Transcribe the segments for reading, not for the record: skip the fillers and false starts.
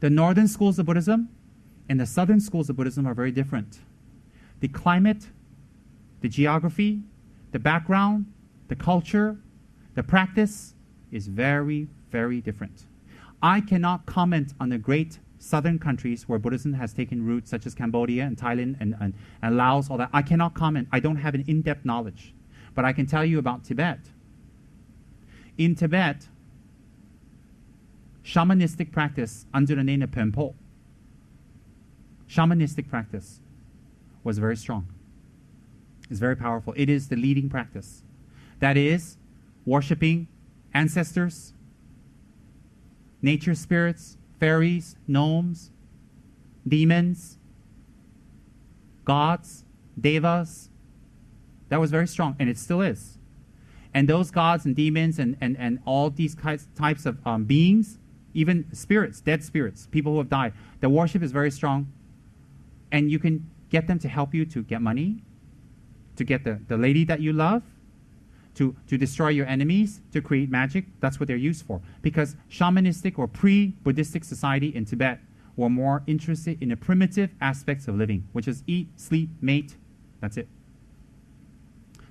The northern schools of Buddhism and the southern schools of Buddhism are very different. The climate, the geography, the background, the culture, the practice is very, very different. I cannot comment on the great southern countries where Buddhism has taken root, such as Cambodia and Thailand and Laos, all that. I cannot comment. I don't have an in-depth knowledge. But I can tell you about Tibet. In Tibet, shamanistic practice under the name of Pempo, shamanistic practice was very strong. It's very powerful. It is the leading practice. That is, worshipping ancestors, nature spirits, fairies, gnomes, demons, gods, devas. That was very strong, and it still is. And those gods and demons and all these types of beings, even spirits, dead spirits, people who have died, the worship is very strong. And you can get them to help you to get money, to get the lady that you love, to destroy your enemies, to create magic. That's what they're used for. Because shamanistic or pre-Buddhistic society in Tibet were more interested in the primitive aspects of living, which is eat, sleep, mate. That's it.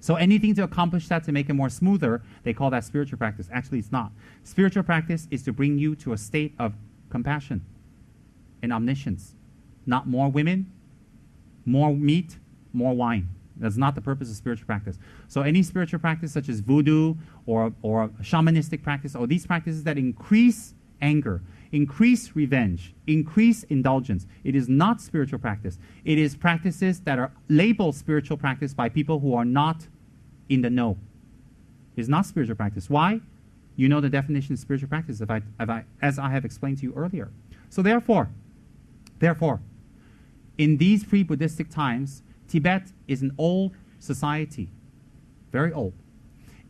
So anything to accomplish that, to make it more smoother, they call that spiritual practice. Actually, it's not. Spiritual practice is to bring you to a state of compassion and omniscience. Not more women, more meat, more wine. That's not the purpose of spiritual practice. So any spiritual practice such as voodoo or shamanistic practice, or these practices that increase anger, increase revenge, increase indulgence, it is not spiritual practice. It is practices that are labeled spiritual practice by people who are not in the know. It's not spiritual practice. Why? You know the definition of spiritual practice as I have explained to you earlier. So therefore, in these pre-Buddhistic times, Tibet is an old society, very old,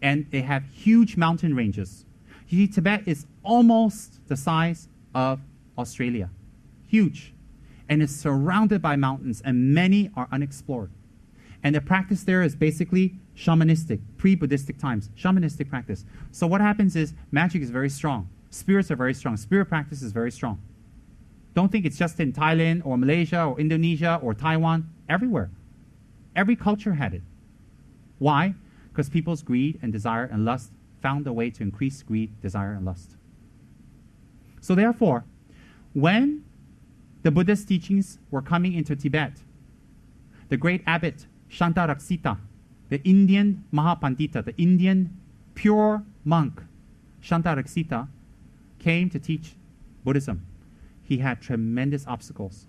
and they have huge mountain ranges. You see, Tibet is almost the size of Australia, huge, and it's surrounded by mountains, and many are unexplored. And the practice there is basically shamanistic, pre-Buddhistic times, shamanistic practice. So what happens is magic is very strong. Spirits are very strong. Spirit practice is very strong. Don't think it's just in Thailand or Malaysia or Indonesia or Taiwan. Everywhere. Every culture had it. Why? Because people's greed and desire and lust found a way to increase greed, desire, and lust. So therefore, when the Buddhist teachings were coming into Tibet, the great abbot Shantaraksita, the Indian Mahapandita, the Indian pure monk Shantaraksita, came to teach Buddhism. He had tremendous obstacles.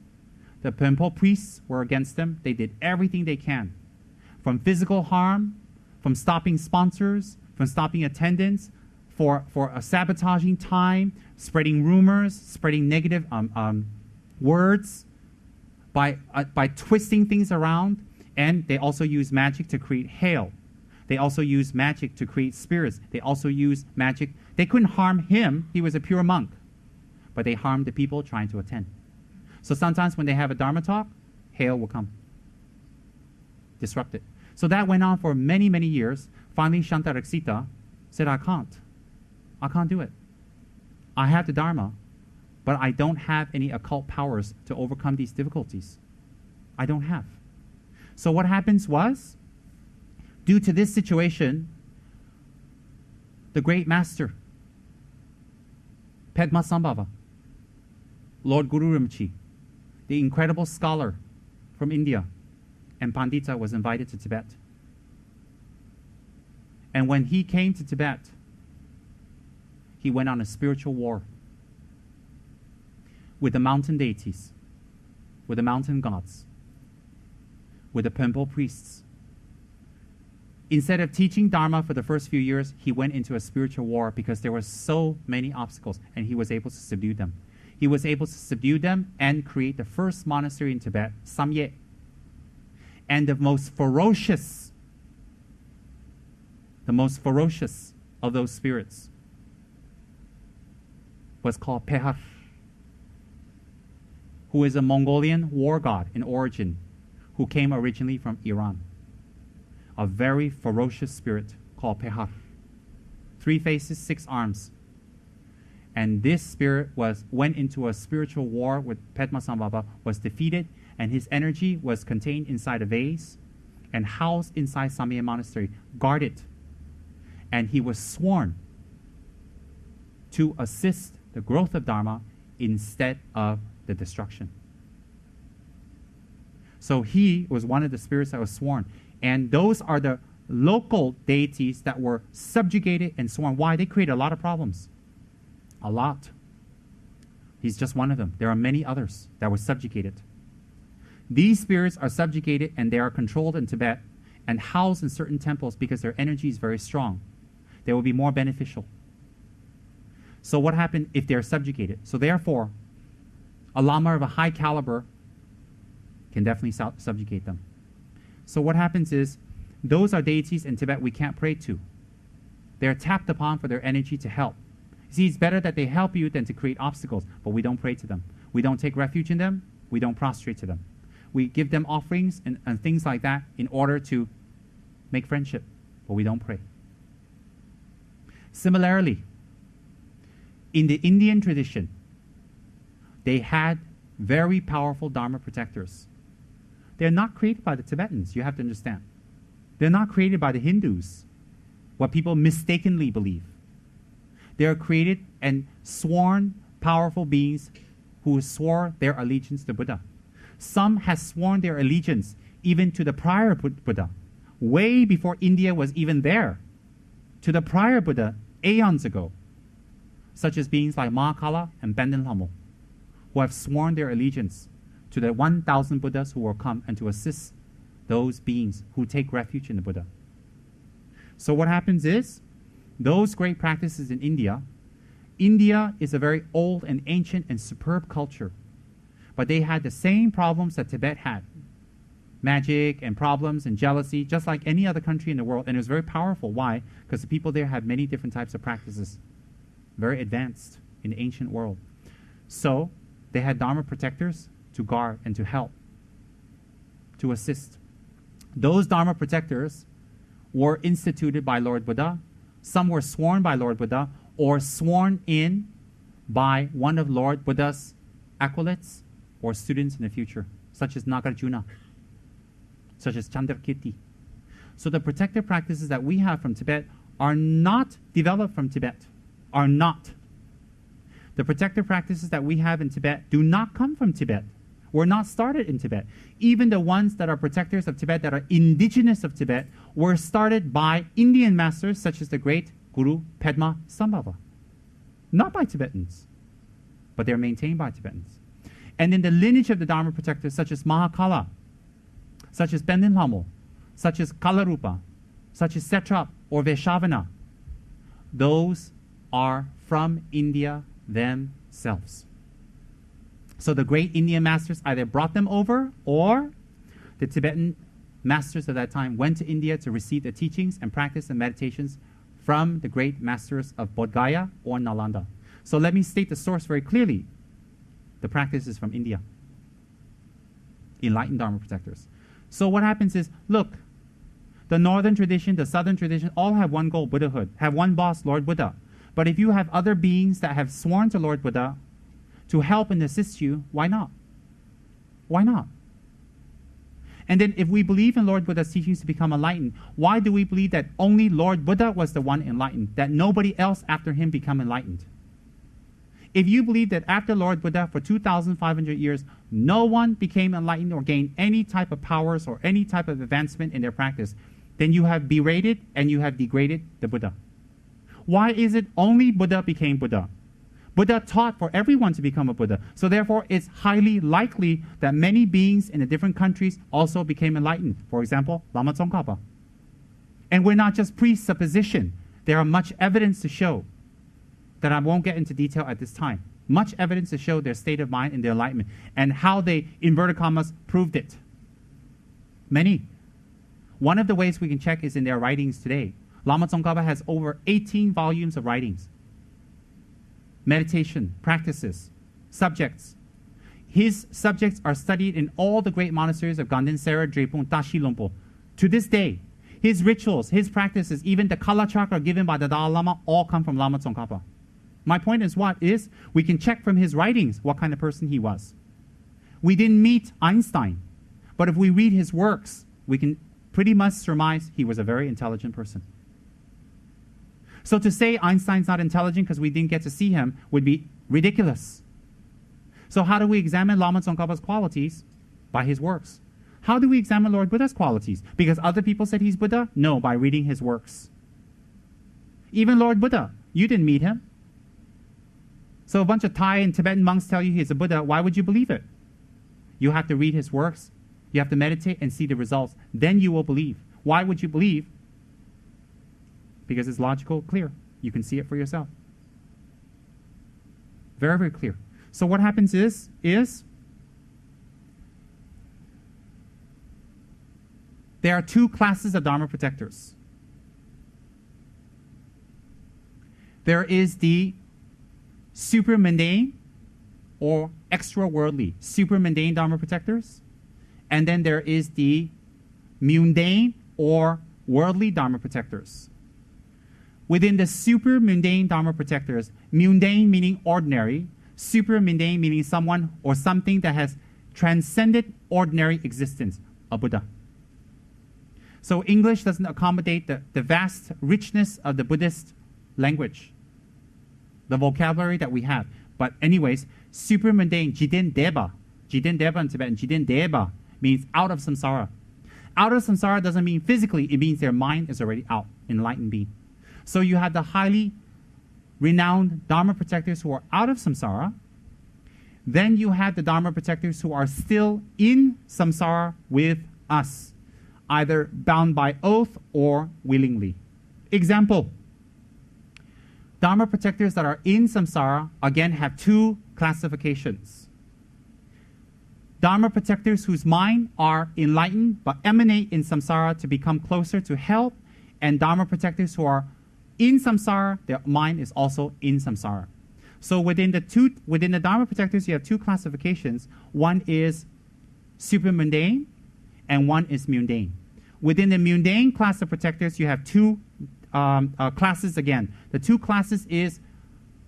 The Pempo priests were against him. They did everything they can, from physical harm, from stopping sponsors, from stopping attendance, for sabotaging time, spreading rumors, spreading negative words, by twisting things around. And they also use magic to create hail. They also use magic to create spirits. They also use magic. They couldn't harm him. He was a pure monk. But they harmed the people trying to attend. So sometimes when they have a Dharma talk, hail will come. Disrupt it. So that went on for many, many years. Finally, Shantaraksita said, I can't do it. I have the Dharma, but I don't have any occult powers to overcome these difficulties. I don't have. So what happens was, due to this situation, the great master, Padmasambhava, Lord Guru Rinpoche, the incredible scholar from India, and Pandita was invited to Tibet. And when he came to Tibet, he went on a spiritual war with the mountain deities, with the mountain gods, with the Pempo priests. Instead of teaching Dharma for the first few years, he went into a spiritual war because there were so many obstacles, and he was able to subdue them. He was able to subdue them and create the first monastery in Tibet, Samye. And the most ferocious of those spirits was called Pehar, who is a Mongolian war god in origin, who came originally from Iran. A very ferocious spirit called Pehar. 3 faces, 6 arms. And this spirit went into a spiritual war with Padmasambhava, was defeated, and his energy was contained inside a vase and housed inside Samye Monastery, guarded. And he was sworn to assist the growth of Dharma instead of the destruction. So he was one of the spirits that was sworn. And those are the local deities that were subjugated and sworn. Why? They created a lot of problems. A lot. He's just one of them. There are many others that were subjugated. These spirits are subjugated and they are controlled in Tibet and housed in certain temples because their energy is very strong. They will be more beneficial. So what happened if they're subjugated? So therefore, a Lama of a high caliber can definitely subjugate them. So what happens is, those are deities in Tibet we can't pray to. They're tapped upon for their energy to help. See, it's better that they help you than to create obstacles, but we don't pray to them. We don't take refuge in them. We don't prostrate to them. We give them offerings and things like that in order to make friendship, but we don't pray. Similarly, in the Indian tradition, they had very powerful Dharma protectors. They're not created by the Tibetans, you have to understand. They're not created by the Hindus, what people mistakenly believe. They are created and sworn powerful beings who swore their allegiance to Buddha. Some have sworn their allegiance even to the prior Buddha, way before India was even there, to the prior Buddha aeons ago, such as beings like Mahakala and Benden Lhamo, who have sworn their allegiance to the 1,000 Buddhas who will come and to assist those beings who take refuge in the Buddha. So what happens is, those great practices in India is a very old and ancient and superb culture. But they had the same problems that Tibet had. Magic and problems and jealousy, just like any other country in the world. And it was very powerful. Why? Because the people there had many different types of practices. Very advanced in the ancient world. So they had Dharma protectors to guard and to help, to assist. Those Dharma protectors were instituted by Lord Buddha. Some were sworn by Lord Buddha or sworn in by one of Lord Buddha's acolytes or students in the future, such as Nagarjuna, such as Chandrakirti. So the protective practices that we have from Tibet are not developed from Tibet, are not. The protective practices that we have in Tibet do not come from Tibet, were not started in Tibet. Even the ones that are protectors of Tibet, that are indigenous of Tibet, were started by Indian masters such as the great Guru Padmasambhava. Not by Tibetans, but they're maintained by Tibetans. And in the lineage of the Dharma protectors such as Mahakala, such as Benden Lhamo, such as Kalarupa, such as Setrap or Vaishavana, those are from India themselves. So the great Indian masters either brought them over, or the Tibetan masters of that time went to India to receive the teachings and practice and meditations from the great masters of Bodhgaya or Nalanda. So let me state the source very clearly. The practice is from India. Enlightened Dharma protectors. So what happens is, look, the northern tradition, the southern tradition, all have one goal, Buddhahood, have one boss, Lord Buddha. But if you have other beings that have sworn to Lord Buddha to help and assist you, why not? Why not? And then if we believe in Lord Buddha's teachings to become enlightened, why do we believe that only Lord Buddha was the one enlightened, that nobody else after him become enlightened? If you believe that after Lord Buddha for 2,500 years, no one became enlightened or gained any type of powers or any type of advancement in their practice, then you have berated and you have degraded the Buddha. Why is it only Buddha became Buddha? Buddha taught for everyone to become a Buddha. So therefore, it's highly likely that many beings in the different countries also became enlightened. For example, Lama Tsongkhapa. And we're not just presupposition. There are much evidence to show that I won't get into detail at this time. Much evidence to show their state of mind and their enlightenment and how they, inverted commas, proved it. Many. One of the ways we can check is in their writings today. Lama Tsongkhapa has over 18 volumes of writings. Meditation, practices, subjects. His subjects are studied in all the great monasteries of Gaden, Sera, Drepung, Tashi, Lompo. To this day, his rituals, his practices, even the Kala Chakra given by the Dalai Lama, all come from Lama Tsongkhapa. My point is what? Is we can check from his writings what kind of person he was. We didn't meet Einstein, but if we read his works, we can pretty much surmise he was a very intelligent person. So to say Einstein's not intelligent because we didn't get to see him would be ridiculous. So how do we examine Lama Tsongkhapa's qualities? By his works. How do we examine Lord Buddha's qualities? Because other people said he's Buddha? No, by reading his works. Even Lord Buddha, you didn't meet him. So a bunch of Thai and Tibetan monks tell you he's a Buddha. Why would you believe it? You have to read his works. You have to meditate and see the results. Then you will believe. Why would you believe? Because it's logical, clear. You can see it for yourself. Very, very clear. So what happens is there are two classes of Dharma protectors. There is the super mundane or extra worldly, super mundane Dharma protectors. And then there is the mundane or worldly Dharma protectors. Within the super mundane Dharma protectors, mundane meaning ordinary, super mundane meaning someone or something that has transcended ordinary existence, a Buddha. So English doesn't accommodate the vast richness of the Buddhist language, the vocabulary that we have. But anyways, super mundane, jiden deba in Tibetan, jiden deba means out of samsara. Out of samsara doesn't mean physically, it means their mind is already out, enlightened being. So you have the highly renowned Dharma protectors who are out of samsara. Then you have the Dharma protectors who are still in samsara with us, either bound by oath or willingly. Example, Dharma protectors that are in samsara, again, have two classifications. Dharma protectors whose mind are enlightened but emanate in samsara to become closer to help, and Dharma protectors who are in samsara, their mind is also in samsara. So within the Dharma protectors, you have two classifications. One is super mundane, and one is mundane. Within the mundane class of protectors, you have two classes again. The two classes is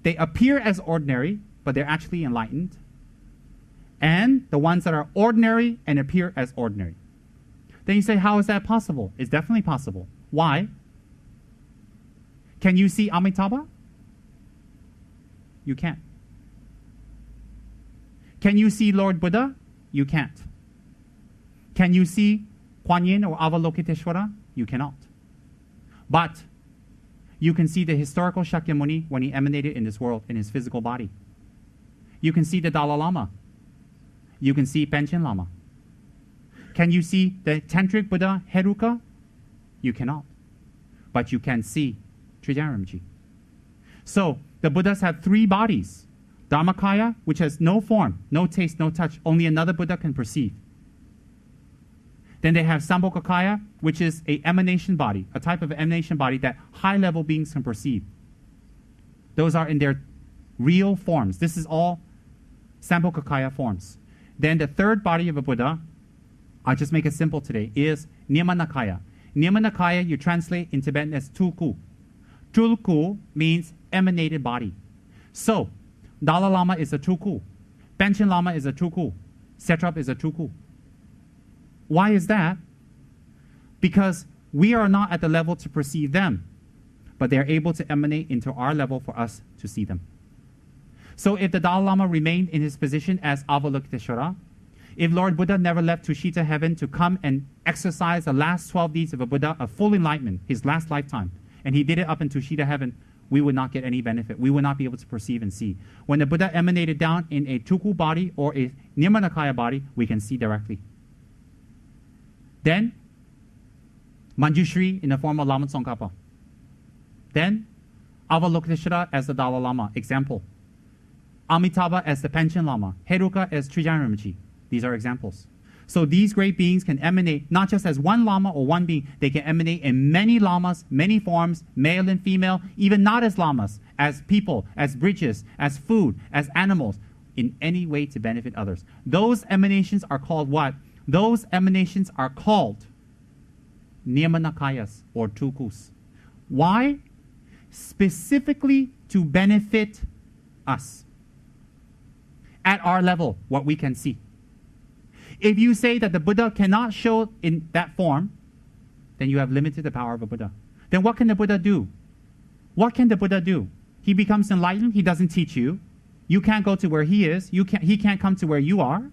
they appear as ordinary, but they're actually enlightened. And the ones that are ordinary and appear as ordinary. Then you say, how is that possible? It's definitely possible. Why? Can you see Amitabha? You can't. Can you see Lord Buddha? You can't. Can you see Kuan Yin or Avalokiteshvara? You cannot. But you can see the historical Shakyamuni when he emanated in this world, in his physical body. You can see the Dalai Lama. You can see Panchen Lama. Can you see the Tantric Buddha Heruka? You cannot. But you can see Trijang. So the Buddhas have three bodies. Dharmakaya, which has no form, no taste, no touch, only another Buddha can perceive. Then they have Sambhogakaya, which is an emanation body, a type of emanation body that high-level beings can perceive. Those are in their real forms. This is all Sambhogakaya forms. Then the third body of a Buddha, I'll just make it simple today, is Nirmanakaya. Nirmanakaya you translate in Tibetan as Tulku. Tulku means emanated body. So, Dalai Lama is a Tulku. Panchen Lama is a Tulku. Setrap is a Tulku. Why is that? Because we are not at the level to perceive them, but they are able to emanate into our level for us to see them. So if the Dalai Lama remained in his position as Avalokiteshvara, if Lord Buddha never left Tushita heaven to come and exercise the last 12 deeds of a Buddha of full enlightenment, his last lifetime, and he did it up in Tushita heaven, we would not get any benefit. We would not be able to perceive and see. When the Buddha emanated down in a Tulku body or a Nirmanakaya body, we can see directly. Then, Manjushri in the form of Lama Tsongkhapa. Then, Avalokiteshvara as the Dalai Lama, example. Amitabha as the Panchen Lama. Heruka as Trijang. These are examples. So these great beings can emanate not just as one Lama or one being, they can emanate in many Lamas, many forms, male and female, even not as Lamas, as people, as bridges, as food, as animals, in any way to benefit others. Those emanations are called what? Those emanations are called Nirmanakayas or Tulkus. Why? specifically to benefit us at our level, what we can see. If you say that the Buddha cannot show in that form, then you have limited the power of a Buddha. Then what can the Buddha do? What can the Buddha do? He becomes enlightened. He doesn't teach you. You can't go to where he is. He can't come to where you are.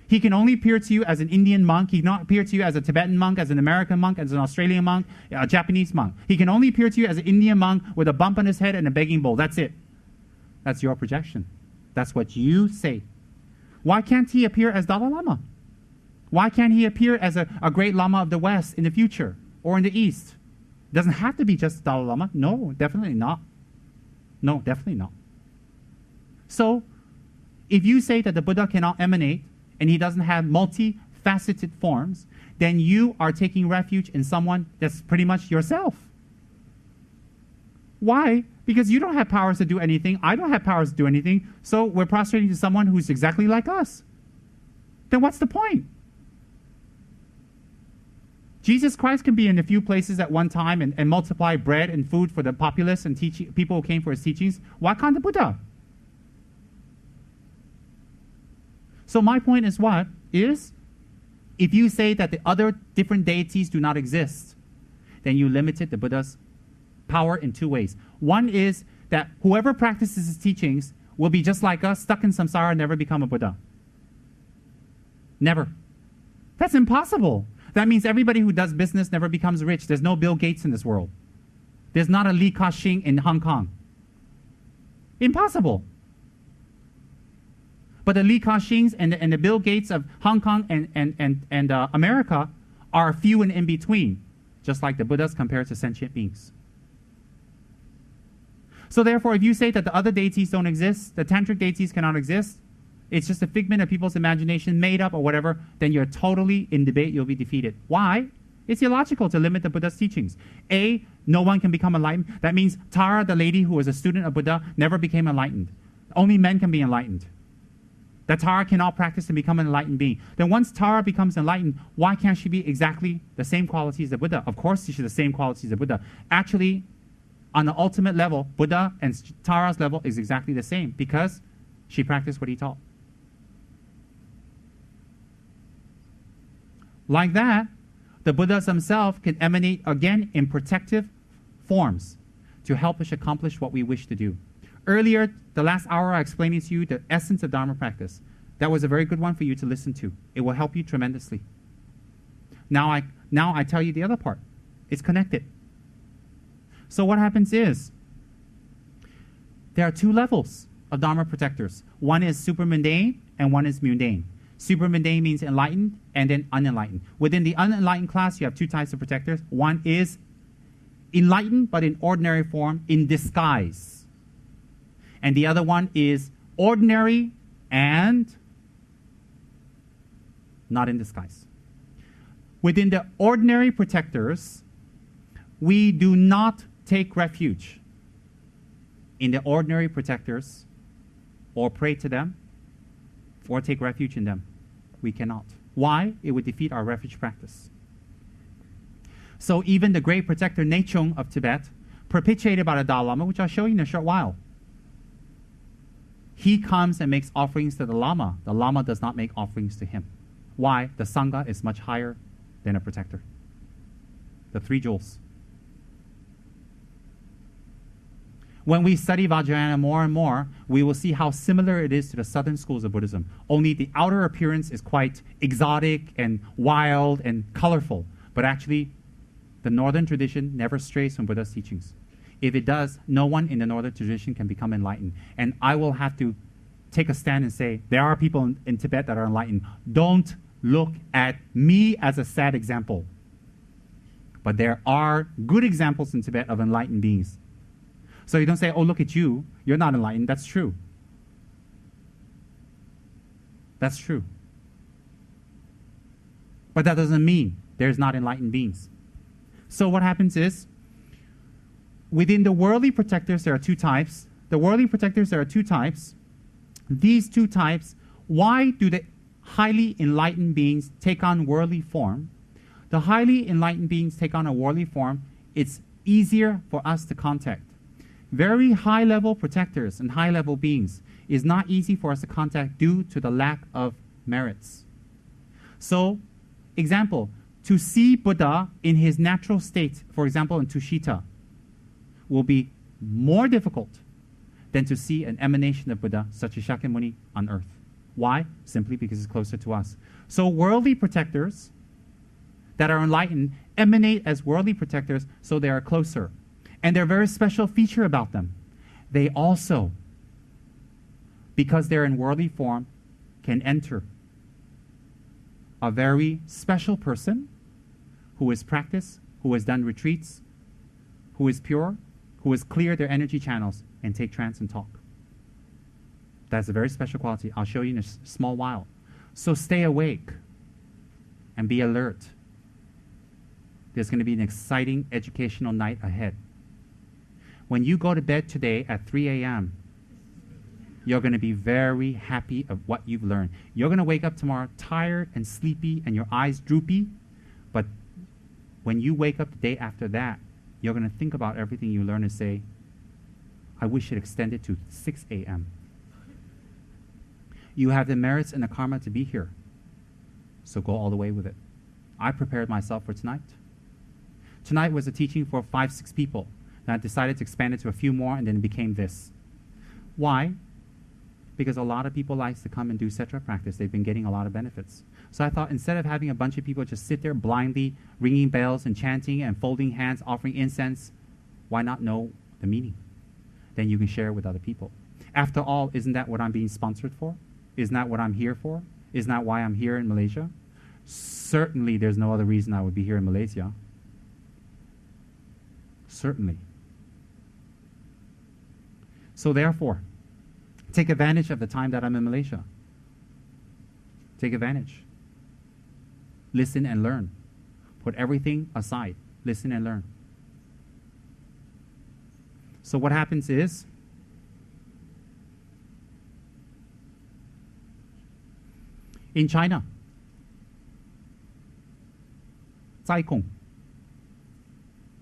He can only appear to you as an Indian monk. He cannot appear to you as a Tibetan monk, as an American monk, as an Australian monk, a Japanese monk. He can only appear to you as an Indian monk with a bump on his head and a begging bowl. That's it. That's your projection. That's what you say. Why can't he appear as Dalai Lama? Why can't he appear as a great Lama of the West in the future or in the East? It doesn't have to be just Dalai Lama. No, definitely not. No, definitely not. So, if you say that the Buddha cannot emanate and he doesn't have multifaceted forms, then you are taking refuge in someone that's pretty much yourself. Why? Because you don't have powers to do anything. I don't have powers to do anything. So we're prostrating to someone who's exactly like us. Then what's the point? Jesus Christ can be in a few places at one time and multiply bread and food for the populace and people who came for his teachings. Why can't the Buddha? So my point is what? Is if you say that the other different deities do not exist, then you limited the Buddha's power in two ways. One is that whoever practices his teachings will be just like us, stuck in samsara, never become a Buddha. Never. That's impossible. That means everybody who does business never becomes rich. There's no Bill Gates in this world. There's not a Li Ka-shing in Hong Kong. Impossible. But the Li Ka-shings and the Bill Gates of Hong Kong and America are few and in between, just like the Buddhas compared to sentient beings. So therefore, if you say that the other deities don't exist, the tantric deities cannot exist, it's just a figment of people's imagination, made up or whatever, then you're totally in debate, you'll be defeated. Why? It's illogical to limit the Buddha's teachings. A, no one can become enlightened. That means Tara, the lady who was a student of Buddha, never became enlightened. Only men can be enlightened. That Tara cannot practice and become an enlightened being. Then once Tara becomes enlightened, why can't she be exactly the same quality as the Buddha? Of course she's the same quality as the Buddha. Actually, on the ultimate level, Buddha and Tara's level is exactly the same because she practiced what he taught. Like that, the Buddhas themselves can emanate again in protective forms to help us accomplish what we wish to do. Earlier, the last hour, I explained to you the essence of Dharma practice. That was a very good one for you to listen to. It will help you tremendously. Now I tell you the other part. It's connected. So what happens is, there are two levels of Dharma protectors. One is super mundane and one is mundane. Super mundane means enlightened and then unenlightened. Within the unenlightened class, you have two types of protectors. One is enlightened but in ordinary form, in disguise. And the other one is ordinary and not in disguise. Within the ordinary protectors, we do not take refuge in the ordinary protectors or pray to them or take refuge in them. We cannot. Why? It would defeat our refuge practice. So even the great protector Nechung of Tibet, perpetuated by the Dalai Lama, which I'll show you in a short while, he comes and makes offerings to the Lama. The Lama does not make offerings to him. Why? The Sangha is much higher than a protector. The three jewels. When we study Vajrayana more and more, we will see how similar it is to the southern schools of Buddhism. Only the outer appearance is quite exotic and wild and colorful. But actually, the northern tradition never strays from Buddha's teachings. If it does, no one in the northern tradition can become enlightened. And I will have to take a stand and say, there are people in Tibet that are enlightened. Don't look at me as a sad example. But there are good examples in Tibet of enlightened beings. So you don't say, oh, look at you. You're not enlightened. That's true. That's true. But that doesn't mean there's not enlightened beings. So what happens is, within the worldly protectors, there are two types. The worldly protectors, there are two types. These two types, why do the highly enlightened beings take on worldly form? The highly enlightened beings take on a worldly form. It's easier for us to contact. Very high-level protectors and high-level beings is not easy for us to contact due to the lack of merits. So, example, to see Buddha in his natural state, for example in Tushita, will be more difficult than to see an emanation of Buddha such as Shakyamuni on earth. Why? Simply because it's closer to us. So worldly protectors that are enlightened emanate as worldly protectors, so they are closer. And their very special feature about them, they also, because they're in worldly form, can enter a very special person who has practiced, who has done retreats, who is pure, who has cleared their energy channels and take trance and talk. That's a very special quality. I'll show you in a small while. So stay awake and be alert. There's going to be an exciting educational night ahead. When you go to bed today at 3 a.m., you're going to be very happy of what you've learned. You're going to wake up tomorrow tired and sleepy and your eyes droopy, but when you wake up the day after that, you're going to think about everything you learned and say, I wish it extended to 6 a.m. You have the merits and the karma to be here, so go all the way with it. I prepared myself for tonight. Tonight was a teaching for 5-6 people, and I decided to expand it to a few more, and then it became this. Why? Because a lot of people like to come and do Setrap practice. They've been getting a lot of benefits. So I thought instead of having a bunch of people just sit there blindly ringing bells and chanting and folding hands, offering incense, why not know the meaning? Then you can share it with other people. After all, isn't that what I'm being sponsored for? Isn't that what I'm here for? Isn't that why I'm here in Malaysia? Certainly there's no other reason I would be here in Malaysia. Certainly. So therefore, take advantage of the time that I'm in Malaysia. Take advantage. Listen and learn. Put everything aside. Listen and learn. So what happens is, in China, Zai Kong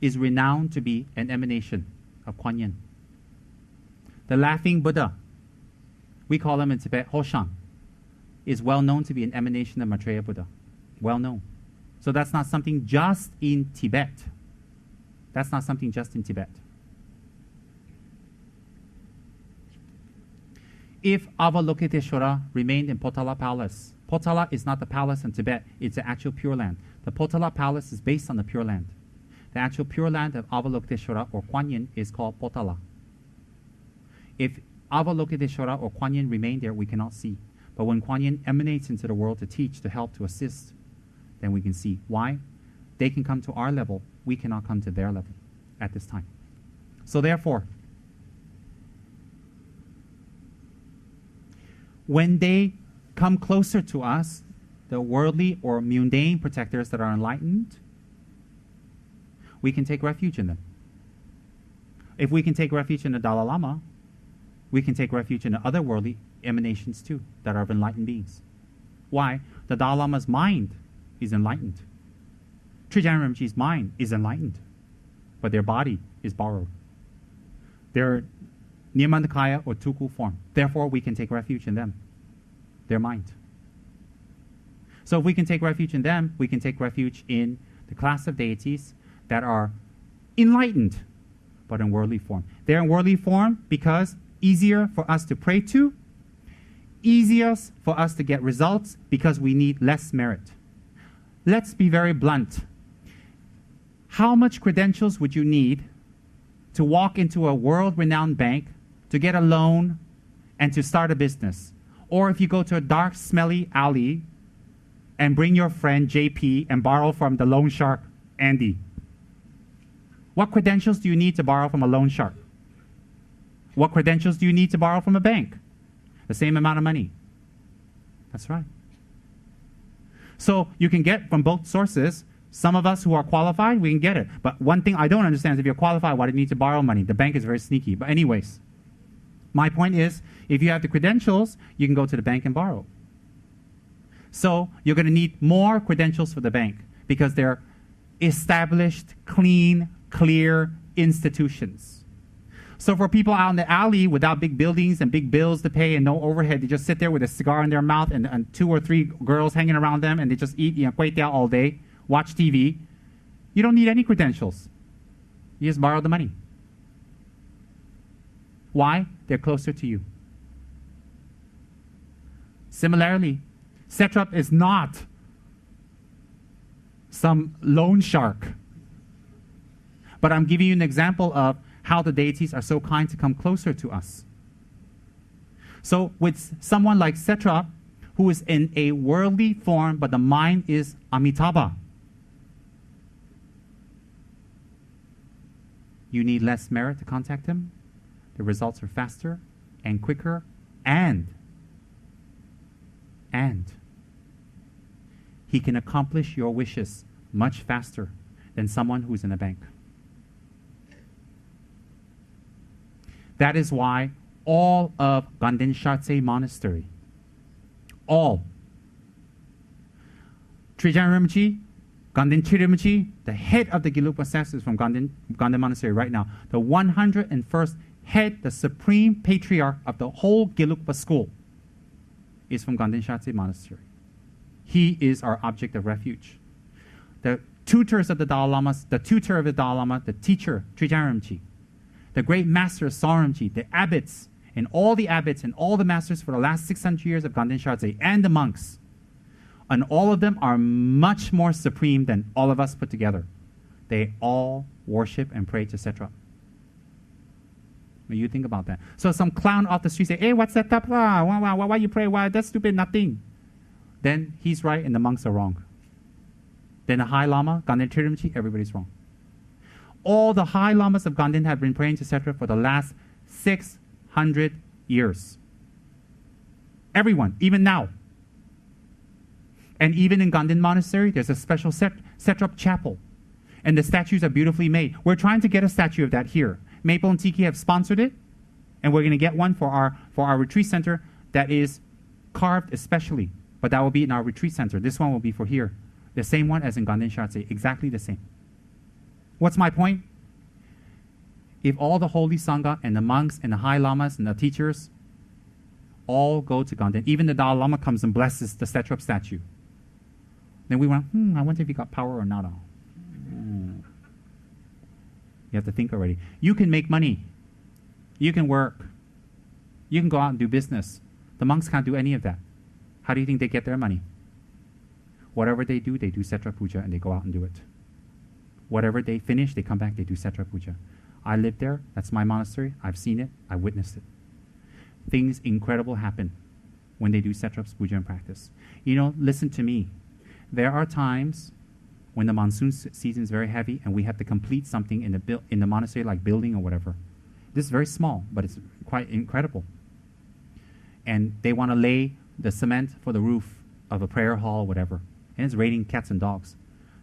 is renowned to be an emanation of Kuan Yin. The Laughing Buddha, we call him in Tibet Hoshang, is well known to be an emanation of Maitreya Buddha. Well known. So that's not something just in Tibet. That's not something just in Tibet. If Avalokiteshvara remained in Potala Palace, Potala is not the palace in Tibet, it's the actual Pure Land. The Potala Palace is based on the Pure Land. The actual Pure Land of Avalokiteshvara or Kuan Yin is called Potala. If Avalokiteshvara or Kuan Yin remain there, we cannot see. But when Kuan Yin emanates into the world to teach, to help, to assist, then we can see. Why? They can come to our level, we cannot come to their level at this time. So therefore, when they come closer to us, the worldly or mundane protectors that are enlightened, we can take refuge in them. If we can take refuge in the Dalai Lama, we can take refuge in the other worldly emanations too that are of enlightened beings. Why? The Dalai Lama's mind is enlightened. Trijang Rinpoche's mind is enlightened, but their body is borrowed. They're Nirmanakaya or Tulku form. Therefore, we can take refuge in them, their mind. So if we can take refuge in them, we can take refuge in the class of deities that are enlightened, but in worldly form. They're in worldly form because easier for us to pray to, easier for us to get results because we need less merit. Let's be very blunt. How much credentials would you need to walk into a world-renowned bank, to get a loan, and to start a business? Or if you go to a dark, smelly alley and bring your friend JP and borrow from the loan shark, Andy. What credentials do you need to borrow from a loan shark? What credentials do you need to borrow from a bank? The same amount of money. That's right. So you can get from both sources. Some of us who are qualified, we can get it. But one thing I don't understand is if you're qualified, why do you need to borrow money? The bank is very sneaky. But anyways, my point is, if you have the credentials, you can go to the bank and borrow. So you're going to need more credentials for the bank because they're established, clean, clear institutions. So for people out in the alley without big buildings and big bills to pay and no overhead, they just sit there with a cigar in their mouth and 2 or 3 girls hanging around them, and they just eat kway teow all day, watch TV. You don't need any credentials. You just borrow the money. Why? They're closer to you. Similarly, Setrap is not some loan shark. But I'm giving you an example of how the deities are so kind to come closer to us. So with someone like Setrap, who is in a worldly form, but the mind is Amitabha, you need less merit to contact him. The results are faster and quicker, and he can accomplish your wishes much faster than someone who's in a bank. That is why all of Gaden Shartse Monastery, all, Trijang Rinpoche, Gaden Rinpoche, the head of the Gelugpa sect is from Gaden Monastery right now. The 101st head, the supreme patriarch of the whole Gelugpa school, is from Gaden Shartse Monastery. He is our object of refuge. The tutors of the Dalai Lamas, the tutor of the Dalai Lama, the teacher, Trijang Rinpoche, the great master Soramji, the abbots, and all the masters for the last 600 years of Gaden Shartse, and the monks, and all of them are much more supreme than all of us put together. They all worship and pray to Setrap. When you think about that. So some clown off the street say, hey, what's Setrap? Why you pray? Why? That's stupid, nothing. Then he's right and the monks are wrong. Then the High Lama, Gaden Rinpoche, everybody's wrong. All the High Lamas of Gaden have been praying to Setrap for the last 600 years. Everyone, even now. And even in Gaden Monastery, there's a special Setrap chapel. And the statues are beautifully made. We're trying to get a statue of that here. Maple and Tiki have sponsored it, and we're going to get one for our retreat center that is carved especially. But that will be in our retreat center. This one will be for here. The same one as in Gaden Shartse, exactly the same. What's my point? If all the holy Sangha and the monks and the High Lamas and the teachers all go to Gaden, even the Dalai Lama comes and blesses the Setrap statue, then we went, I wonder if he got power or not. You have to think already. You can make money. You can work. You can go out and do business. The monks can't do any of that. How do you think they get their money? Whatever they do Setrap Puja and they go out and do it. Whatever they finish, they come back, they do Setrap Puja. I live there. That's my monastery. I've seen it. I witnessed it. Things incredible happen when they do Setrap's Puja and practice. You know, listen to me. There are times when the monsoon season is very heavy and we have to complete something in the monastery, like building or whatever. This is very small, but it's quite incredible. And they want to lay the cement for the roof of a prayer hall or whatever. And it's raining cats and dogs.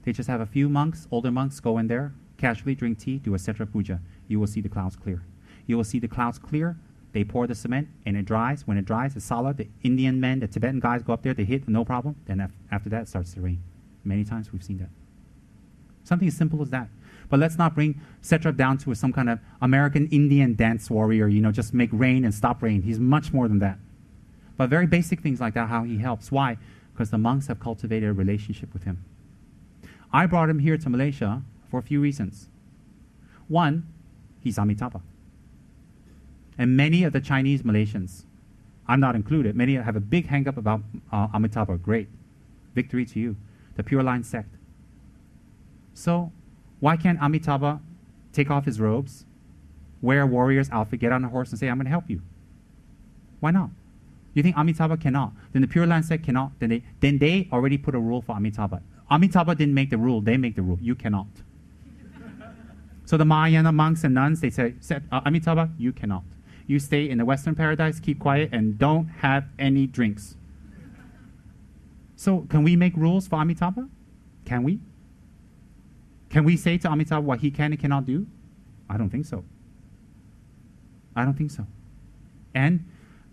They just have a few monks, older monks, go in there, casually drink tea, do a Setrap Puja. You will see the clouds clear. You will see the clouds clear. They pour the cement and it dries. When it dries, it's solid. The Indian men, the Tibetan guys go up there, they hit, no problem. Then after that, it starts to rain. Many times we've seen that. Something as simple as that. But let's not bring Setrap down to some kind of American Indian dance warrior, just make rain and stop rain. He's much more than that. But very basic things like that, how he helps. Why? Because the monks have cultivated a relationship with him. I brought him here to Malaysia for a few reasons. One, he's Amitabha. And many of the Chinese Malaysians, I'm not included, many have a big hang-up about Amitabha. Great. Victory to you. The Pure Line sect. So, why can't Amitabha take off his robes, wear a warrior's outfit, get on a horse and say, I'm going to help you? Why not? You think Amitabha cannot? Then the Pure Land sect cannot? Then they already put a rule for Amitabha. Amitabha didn't make the rule, they make the rule. You cannot. So the Mahayana monks and nuns, they say, Amitabha, you cannot. You stay in the Western paradise, keep quiet, and don't have any drinks. So can we make rules for Amitabha? Can we? Can we say to Amitabha what he can and cannot do? I don't think so. I don't think so. And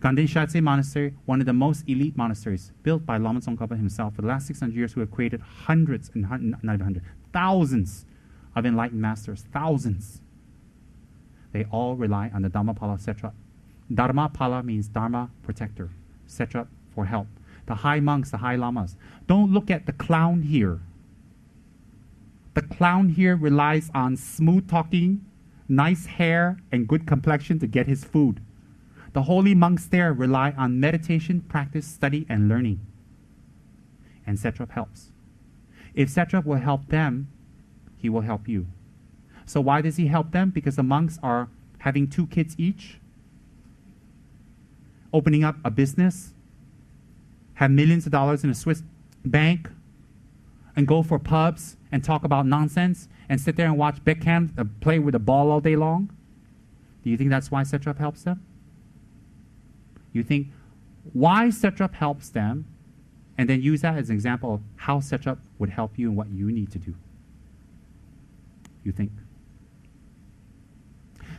Gaden Shartse Monastery, one of the most elite monasteries, built by Lama Tsongkhapa himself for the last 600 years, who have created thousands of enlightened masters, thousands. They all rely on the Dharmapala Setrap. Dharmapala means Dharma protector, Setrap for help. The high monks, the high lamas. Don't look at the clown here. The clown here relies on smooth talking, nice hair, and good complexion to get his food. The holy monks there rely on meditation, practice, study, and learning. And Setrap helps. If Setrap will help them, he will help you. So why does he help them? Because the monks are having 2 kids each, opening up a business, have millions of dollars in a Swiss bank, and go for pubs and talk about nonsense and sit there and watch Beckham play with a ball all day long? Do you think that's why Setrap helps them? You think why Setrap helps them, and then use that as an example of how Setrap would help you and what you need to do. You think.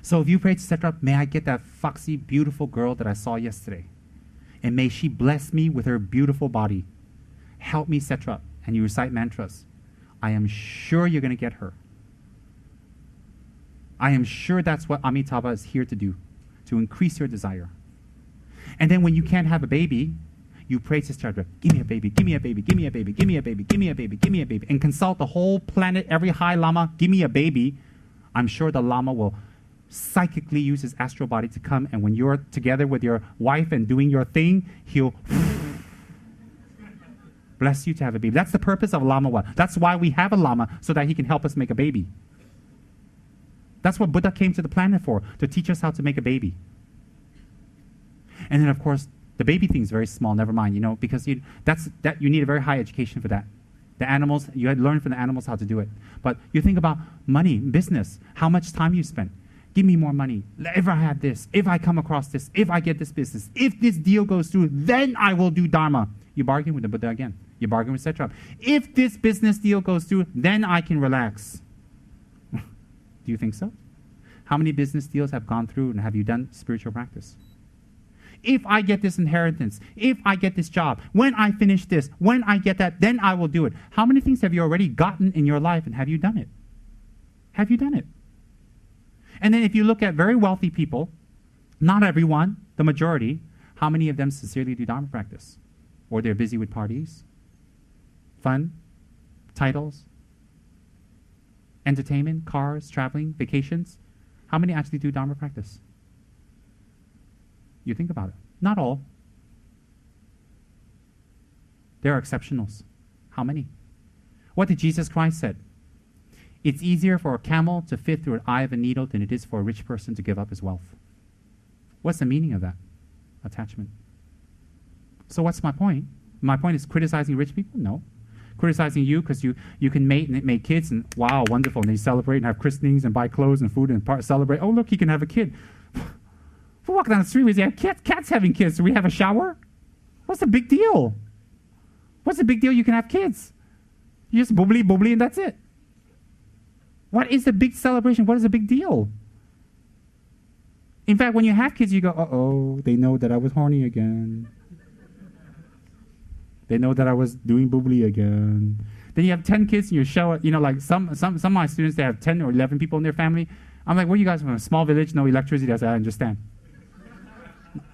So if you pray to Setrap, may I get that foxy, beautiful girl that I saw yesterday. And may she bless me with her beautiful body. Help me, Setrap. And you recite mantras. I am sure you're going to get her. I am sure that's what Amitabha is here to do, to increase your desire. And then when you can't have a baby, you pray to Setrap, give me a baby, give me a baby, give me a baby, give me a baby, give me a baby, give me a baby, and consult the whole planet, every high lama, give me a baby. I'm sure the lama will psychically use his astral body to come, and when you're together with your wife and doing your thing, he'll bless you to have a baby. That's the purpose of Lama Wa. That's why we have a lama, so that he can help us make a baby. That's what Buddha came to the planet for, to teach us how to make a baby. And then, of course, the baby thing is very small, never mind, you know, because you need a very high education for that. The animals, you had learned from the animals how to do it. But you think about money, business, how much time you spend. Give me more money. If I have this, if I come across this, if I get this business, if this deal goes through, then I will do Dharma. You bargain with the Buddha again. You bargain with Setrap. If this business deal goes through, then I can relax. Do you think so? How many business deals have gone through, and have you done spiritual practice? If I get this inheritance, if I get this job, when I finish this, when I get that, then I will do it. How many things have you already gotten in your life, and have you done it? Have you done it? And then if you look at very wealthy people, not everyone, the majority, how many of them sincerely do Dharma practice? Or they're busy with parties, fun, titles, entertainment, cars, traveling, vacations. How many actually do Dharma practice? You think about it. Not all. There are exceptionals. How many? What did Jesus Christ said? It's easier for a camel to fit through an eye of a needle than it is for a rich person to give up his wealth. What's the meaning of that? Attachment. So what's my point? My point is criticizing rich people? No. Criticizing you because you can mate and make kids, and wow, wonderful. And they celebrate and have christenings and buy clothes and food and celebrate. Oh, look, he can have a kid. We walk down the street, we say, cats having kids. Do we have a shower? What's the big deal? What's the big deal you can have kids? You just bubbly, and that's it. What is the big celebration? What is the big deal? In fact, when you have kids, you go, uh-oh, they know that I was horny again. They know that I was doing bubbly again. Then you have 10 kids and you show it, you know, like some of my students, they have 10 or 11 people in their family. I'm like, where are you guys from? A small village, no electricity? I said, I understand.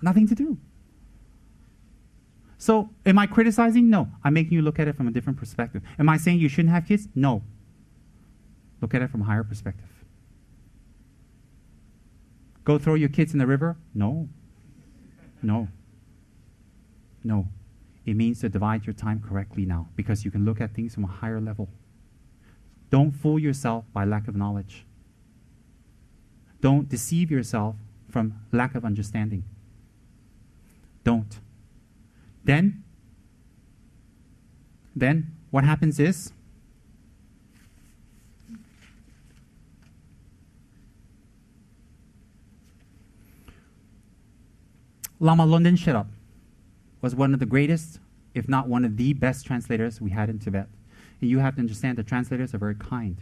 Nothing to do. So am I criticizing? No. I'm making you look at it from a different perspective. Am I saying you shouldn't have kids? No. Look at it from a higher perspective. Go throw your kids in the river? No. No. No. It means to divide your time correctly now, because you can look at things from a higher level. Don't fool yourself by lack of knowledge. Don't deceive yourself from lack of understanding. Don't. Then what happens is, Lama Loden Sherab was one of the greatest, if not one of the best translators we had in Tibet. And you have to understand that translators are very kind.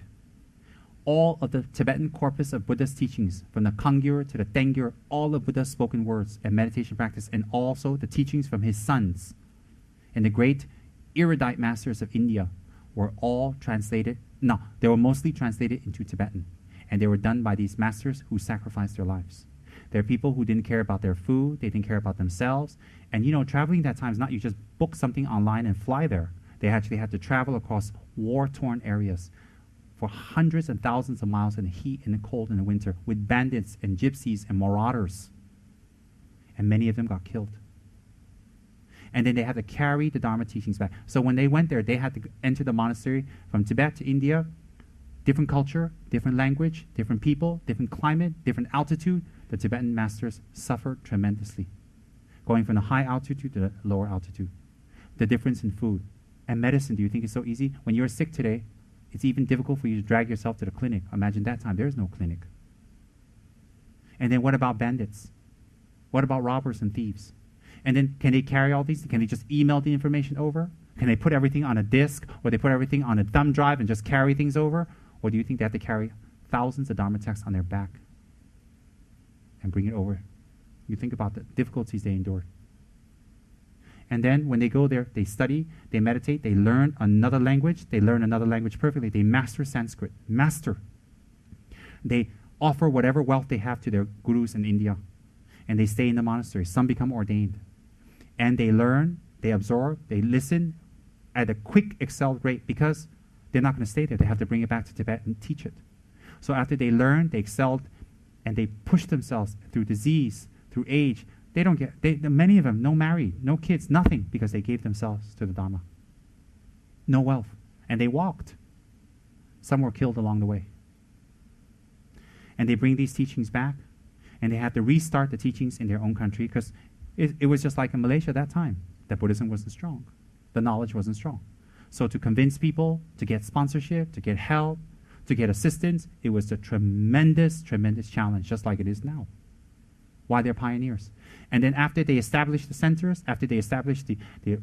All of the Tibetan corpus of Buddha's teachings, from the Kangyur to the Tengyur, all of Buddha's spoken words and meditation practice, and also the teachings from his sons and the great erudite masters of India, were all translated No, they were mostly translated into Tibetan. And they were done by these masters who sacrificed their lives. They're people who didn't care about their food, they didn't care about themselves. And traveling that time is not you just book something online and fly there. They actually had to travel across war-torn areas for hundreds and thousands of miles in the heat and the cold in the winter with bandits and gypsies and marauders. And many of them got killed. And then they had to carry the Dharma teachings back. So when they went there, they had to enter the monastery from Tibet to India. Different culture, different language, different people, different climate, different altitude. The Tibetan masters suffered tremendously, going from the high altitude to the lower altitude. The difference in food. And medicine, do you think it's so easy? When you're sick today, it's even difficult for you to drag yourself to the clinic. Imagine that time. There's no clinic. And then what about bandits? What about robbers and thieves? And then can they carry all these? Can they just email the information over? Can they put everything on a disk, or they put everything on a thumb drive and just carry things over? Or do you think they have to carry thousands of Dharma texts on their back and bring it over? You think about the difficulties they endured. And then when they go there, they study, they meditate, they learn another language. They learn another language perfectly. They master Sanskrit. Master. They offer whatever wealth they have to their gurus in India. And they stay in the monastery. Some become ordained. And they learn, they absorb, they listen at a quick, excel rate because they're not going to stay there. They have to bring it back to Tibet and teach it. So after they learned, they excelled, and they pushed themselves through disease, through age. They don't get, many of them, no married, no kids, nothing, because they gave themselves to the Dharma. No wealth. And they walked. Some were killed along the way. And they bring these teachings back, and they had to restart the teachings in their own country because it was just like in Malaysia at that time. That Buddhism wasn't strong. The knowledge wasn't strong. So to convince people, to get sponsorship, to get help, to get assistance, it was a tremendous, tremendous challenge, just like it is now. Why they're pioneers. And then after they establish the centers, after they establish the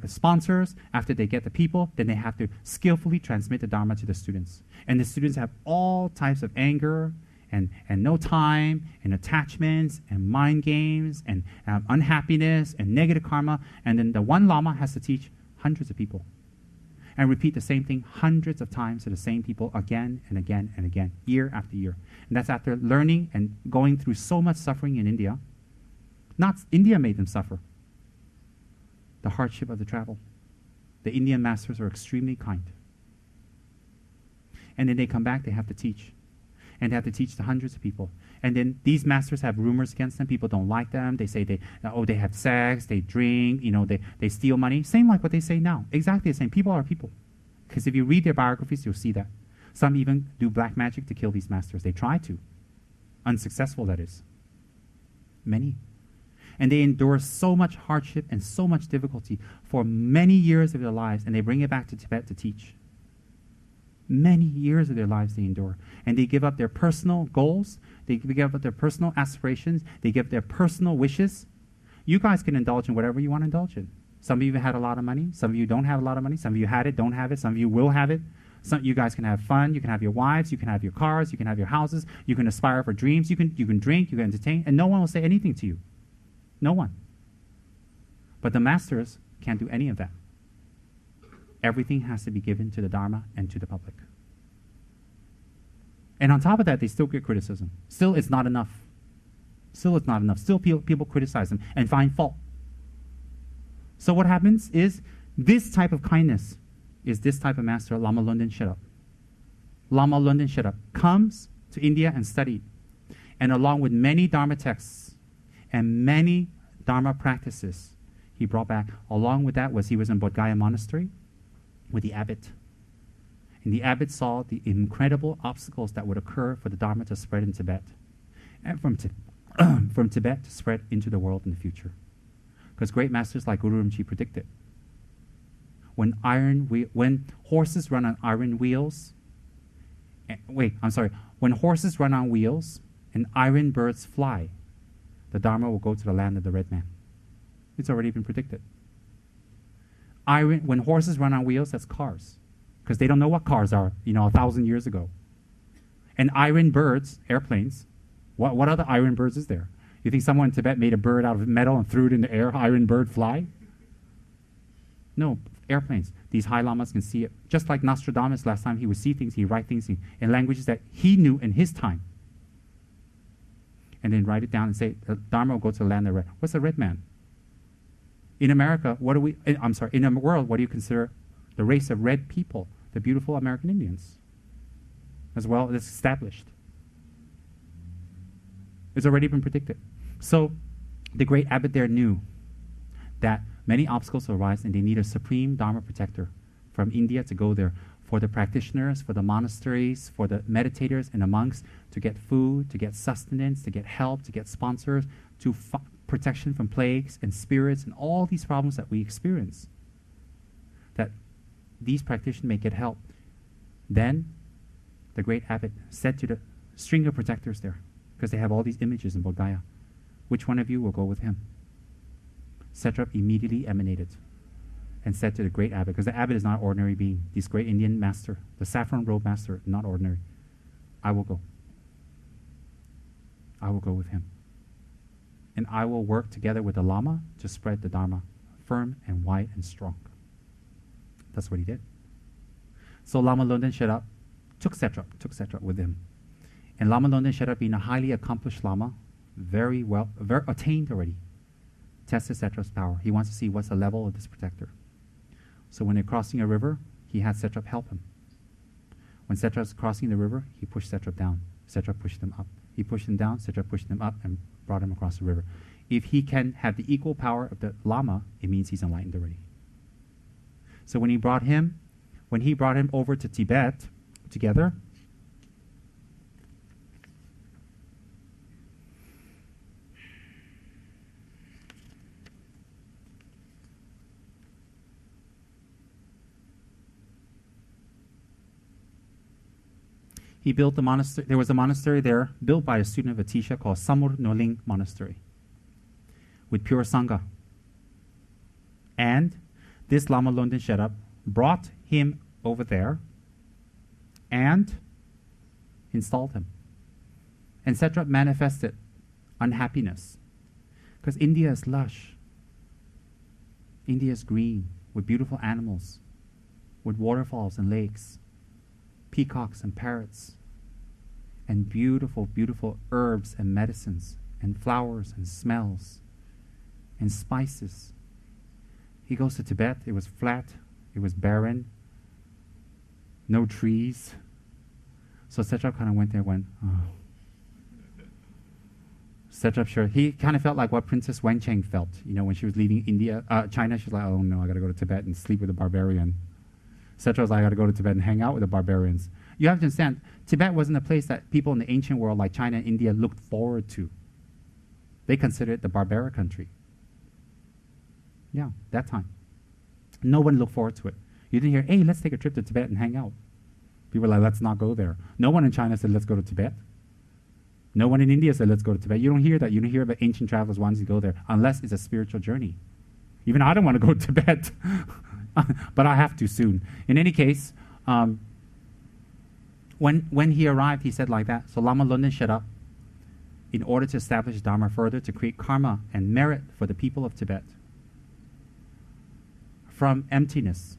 sponsors, after they get the people, then they have to skillfully transmit the Dharma to the students. And the students have all types of anger and no time and attachments and mind games and unhappiness and negative karma. And then the one Lama has to teach hundreds of people and repeat the same thing hundreds of times to the same people again and again and again, year after year. And that's after learning and going through so much suffering in India. Not India made them suffer. The hardship of the travel. The Indian masters are extremely kind. And then they come back, they have to teach. And they have to teach to hundreds of people. And then these masters have rumors against them. People don't like them. They say they have sex, they drink, they steal money. Same like what they say now. Exactly the same. People are people. Because if you read their biographies, you'll see that. Some even do black magic to kill these masters. They try to. Unsuccessful, that is. Many. And they endure so much hardship and so much difficulty for many years of their lives, and they bring it back to Tibet to teach. Many years of their lives they endure. And they give up their personal goals. They give up their personal aspirations. They give up their personal wishes. You guys can indulge in whatever you want to indulge in. Some of you had a lot of money. Some of you don't have a lot of money. Some of you had it, don't have it. Some of you will have it. Some you guys can have fun. You can have your wives. You can have your cars. You can have your houses. You can aspire for dreams. You can drink. You can entertain. And no one will say anything to you. No one. But the masters can't do any of that. Everything has to be given to the Dharma and to the public. And on top of that, they still get criticism. Still, it's not enough. Still, it's not enough. Still, people criticize them and find fault. So what happens is this type of kindness is this type of master, Lama Loden Sherab. Lama Loden Sherab comes to India and studied. And along with many Dharma texts and many Dharma practices, he brought back. Along with that he was in Bodhgaya monastery with the abbot. And the abbot saw the incredible obstacles that would occur for the Dharma to spread in Tibet. And from Tibet to spread into the world in the future. Because great masters like Guru Rinpoche predicted. When horses run on iron wheels, when horses run on wheels and iron birds fly, the Dharma will go to the land of the red man. It's already been predicted. When horses run on wheels, that's cars. Because they don't know what cars are, 1,000 years ago. And iron birds, airplanes, what other iron birds is there? You think someone in Tibet made a bird out of metal and threw it in the air, iron bird fly? No, airplanes. These high lamas can see it. Just like Nostradamus last time, he would see things, he'd write things in languages that he knew in his time. And then write it down and say, Dharma will go to the land of red. What's a red man? In America, in the world, what do you consider the race of red people? The beautiful American Indians. As well, it's established. It's already been predicted. So the great abbot there knew that many obstacles will arise and they need a supreme Dharma protector from India to go there for the practitioners, for the monasteries, for the meditators and the monks to get food, to get sustenance, to get help, to get sponsors, to protection from plagues and spirits and all these problems that we experience. That these practitioners may get help. Then the great abbot said to the string of protectors there, because they have all these images in Bodhgaya, which one of you will go with him? Setrap immediately emanated and said to the great abbot, because the abbot is not an ordinary being, this great Indian master, the saffron robe master, not ordinary. I will go. I will go with him. And I will work together with the Lama to spread the Dharma, firm and wide and strong. That's what he did. So Lama Loden Sherab took Setrap with him. And Lama Loden Sherab, being a highly accomplished Lama, very attained already, tested Setrap's power. He wants to see what's the level of this protector. So when they're crossing a river, he had Setrap help him. When Setrap's crossing the river, he pushed Setrap down. Setrap pushed him up. He pushed him down, Setrap pushed him up and brought him across the river. If he can have the equal power of the Lama, it means he's enlightened already. So when he brought him over to Tibet together, he built the monastery. There was a monastery there built by a student of Atisha called Samur Noling Monastery with pure Sangha. And this Lama Loden Sherab brought him over there and installed him. And Setrap manifested unhappiness because India is lush. India is green with beautiful animals, with waterfalls and lakes, peacocks and parrots, and beautiful, beautiful herbs and medicines, and flowers and smells, and spices. He goes to Tibet, it was flat, it was barren, no trees. So Setrap kind of went there and went, oh. Setrap, sure. He kind of felt like what Princess Wencheng felt, when she was leaving China. She was like, oh no, I got to go to Tibet and sleep with a barbarian. Setrap was like, I got to go to Tibet and hang out with the barbarians. You have to understand, Tibet wasn't a place that people in the ancient world like China and India looked forward to. They considered it the barbaric country. Yeah, that time. No one looked forward to it. You didn't hear, hey, let's take a trip to Tibet and hang out. People were like, let's not go there. No one in China said, let's go to Tibet. No one in India said, let's go to Tibet. You don't hear that. You don't hear about ancient travelers wanting to go there unless it's a spiritual journey. Even I don't want to go to Tibet, but I have to soon. In any case, when he arrived, he said like that. So Lama Loden Sherab, in order to establish Dharma further, to create karma and merit for the people of Tibet, from emptiness,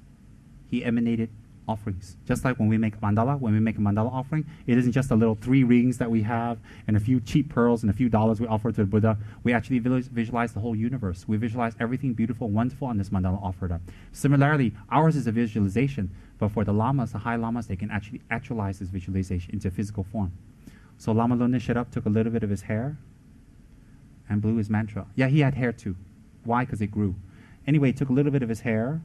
he emanated offerings. Just like when we make a mandala offering, it isn't just a little 3 rings that we have and a few cheap pearls and a few dollars we offer to the Buddha. We actually visualize the whole universe. We visualize everything beautiful, wonderful on this mandala offered up. Similarly, ours is a visualization, but for the lamas, the high lamas, they can actually actualize this visualization into physical form. So Lama Loden Sherab took a little bit of his hair and blew his mantra. Yeah, he had hair too. Why? Because it grew. Anyway, he took a little bit of his hair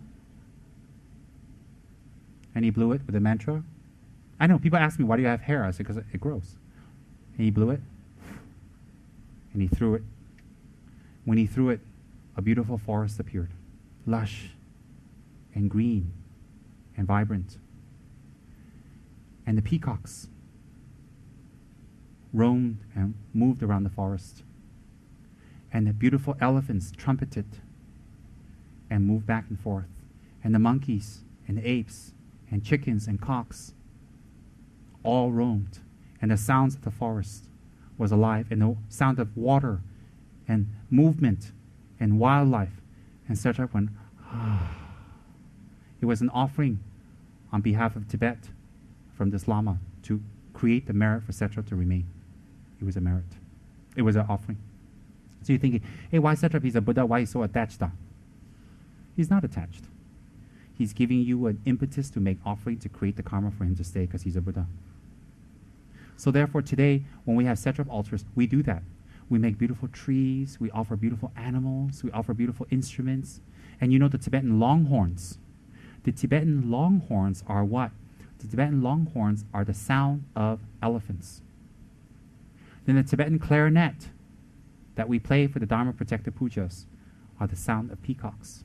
and he blew it with a mantra. I know, people ask me, why do you have hair? I said, because it grows. And he blew it, and he threw it. When he threw it, a beautiful forest appeared, lush and green and vibrant. And the peacocks roamed and moved around the forest. And the beautiful elephants trumpeted and moved back and forth. And the monkeys and the apes and chickens and cocks all roamed, and the sounds of the forest was alive, and the sound of water and movement and wildlife. And Setrap went, ah. It was an offering on behalf of Tibet from this Lama to create the merit for Setrap to remain. It was a merit. It was an offering. So you're thinking, hey, why Setrap? He's a Buddha. Why he's so attached? He's not attached. He's giving you an impetus to make offering to create the karma for him to stay because he's a Buddha. So therefore today, when we have Setrap altars, we do that. We make beautiful trees, we offer beautiful animals, we offer beautiful instruments. And you know the Tibetan longhorns. The Tibetan longhorns are what? The Tibetan longhorns are the sound of elephants. Then the Tibetan clarinet that we play for the Dharma Protector Pujas are the sound of peacocks.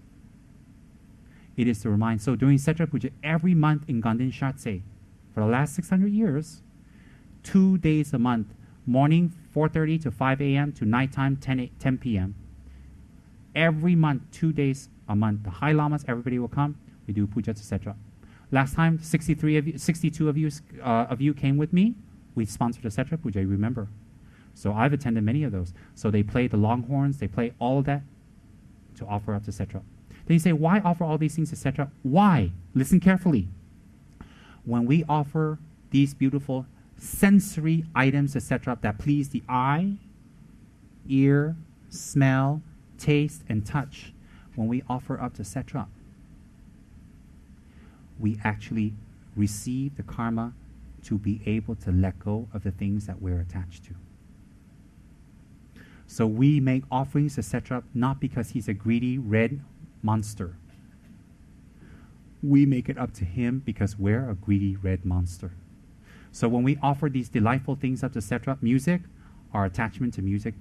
It is to remind. So during Setrap Puja, every month in Gaden Shartse, for the last 600 years, 2 days a month, morning 4:30 to 5 a.m. to nighttime 10 p.m. Every month, 2 days a month, the High Lamas, everybody will come. We do puja to Setrap. Last time, 62 of you came with me. We sponsored a Setrap puja, you remember. So I've attended many of those. So they play the longhorns, they play all of that to offer up to Setrap. Then you say, why offer all these things to Setrap? Why? Listen carefully. When we offer these beautiful sensory items to Setrap that please the eye, ear, smell, taste, and touch, when we offer up to Setrap, we actually receive the karma to be able to let go of the things that we're attached to. So we make offerings to Setrap not because he's a greedy red monster. We make it up to him because we're a greedy red monster. So when we offer these delightful things up to Setrap, music, our attachment to music,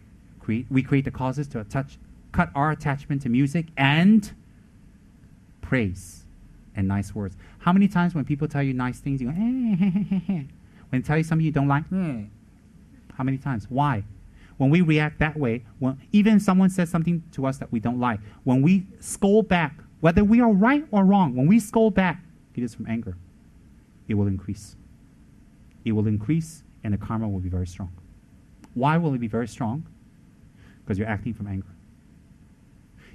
we create the causes to cut our attachment to music and praise and nice words. How many times when people tell you nice things, you go, when they tell you something you don't like, how many times? Why? When we react that way, even if someone says something to us that we don't like, when we scold back, whether we are right or wrong, when we scold back, it is from anger. It will increase. It will increase and the karma will be very strong. Why will it be very strong? Because you're acting from anger.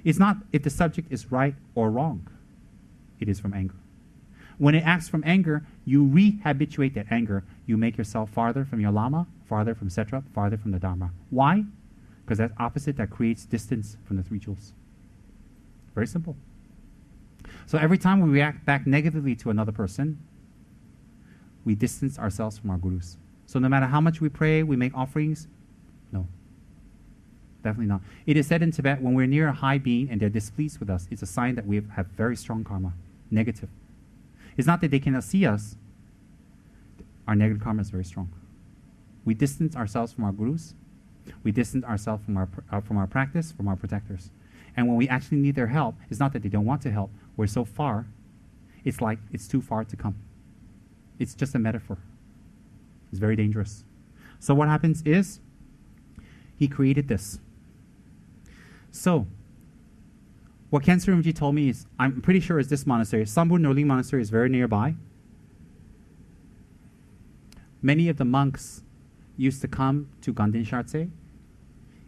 It's not if the subject is right or wrong. It is from anger. When it acts from anger, you rehabituate that anger. You make yourself farther from your Lama, farther from Setrap, farther from the Dharma. Why? Because that opposite that creates distance from the three jewels. Very simple. So every time we react back negatively to another person, we distance ourselves from our gurus. So no matter how much we pray, we make offerings, no. Definitely not. It is said in Tibet, when we're near a high being and they're displeased with us, it's a sign that we have very strong karma, negative. It's not that they cannot see us. Our negative karma is very strong. We distance ourselves from our gurus. We distance ourselves from our practice, from our protectors. And when we actually need their help, it's not that they don't want to help. We're so far, it's like it's too far to come. It's just a metaphor. It's very dangerous. So what happens is, he created this. So, what Khyentse Rinpoche told me is, I'm pretty sure it's this monastery. Sambun Norling Monastery is very nearby. Many of the monks used to come to Gaden Shartse,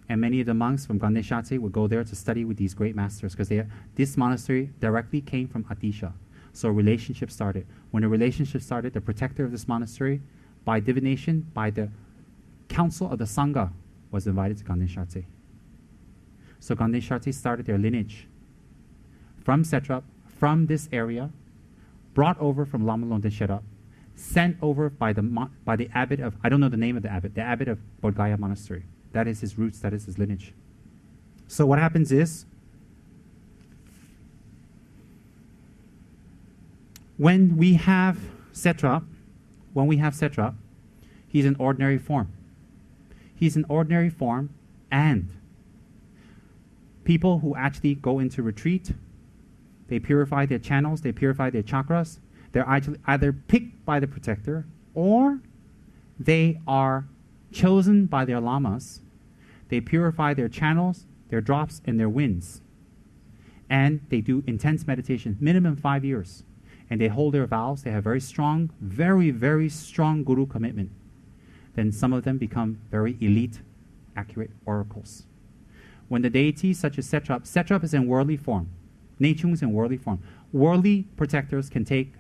and many of the monks from Gaden Shartse would go there to study with these great masters, because this monastery directly came from Atisha. So a relationship started. When a relationship started, the protector of this monastery, by divination, by the council of the Sangha, was invited to Gaden Shartse. So Gaden Shartse started their lineage from Setrap, from this area, brought over from Lama Loden Sherab, sent over by the abbot of, I don't know the name of the abbot of Bodhgaya Monastery. That is his roots, that is his lineage. So what happens is, when we have Setrap, he's in ordinary form. He's in ordinary form, and people who actually go into retreat, they purify their channels, they purify their chakras, they're either picked by the protector, or they are chosen by their lamas. They purify their channels, their drops, and their winds. And they do intense meditation, minimum 5 years. And they hold their vows. They have very strong, very, very strong guru commitment. Then some of them become very elite, accurate oracles. When the deities such as Setrap is in worldly form, Nechung is in worldly form. worldly protectors can take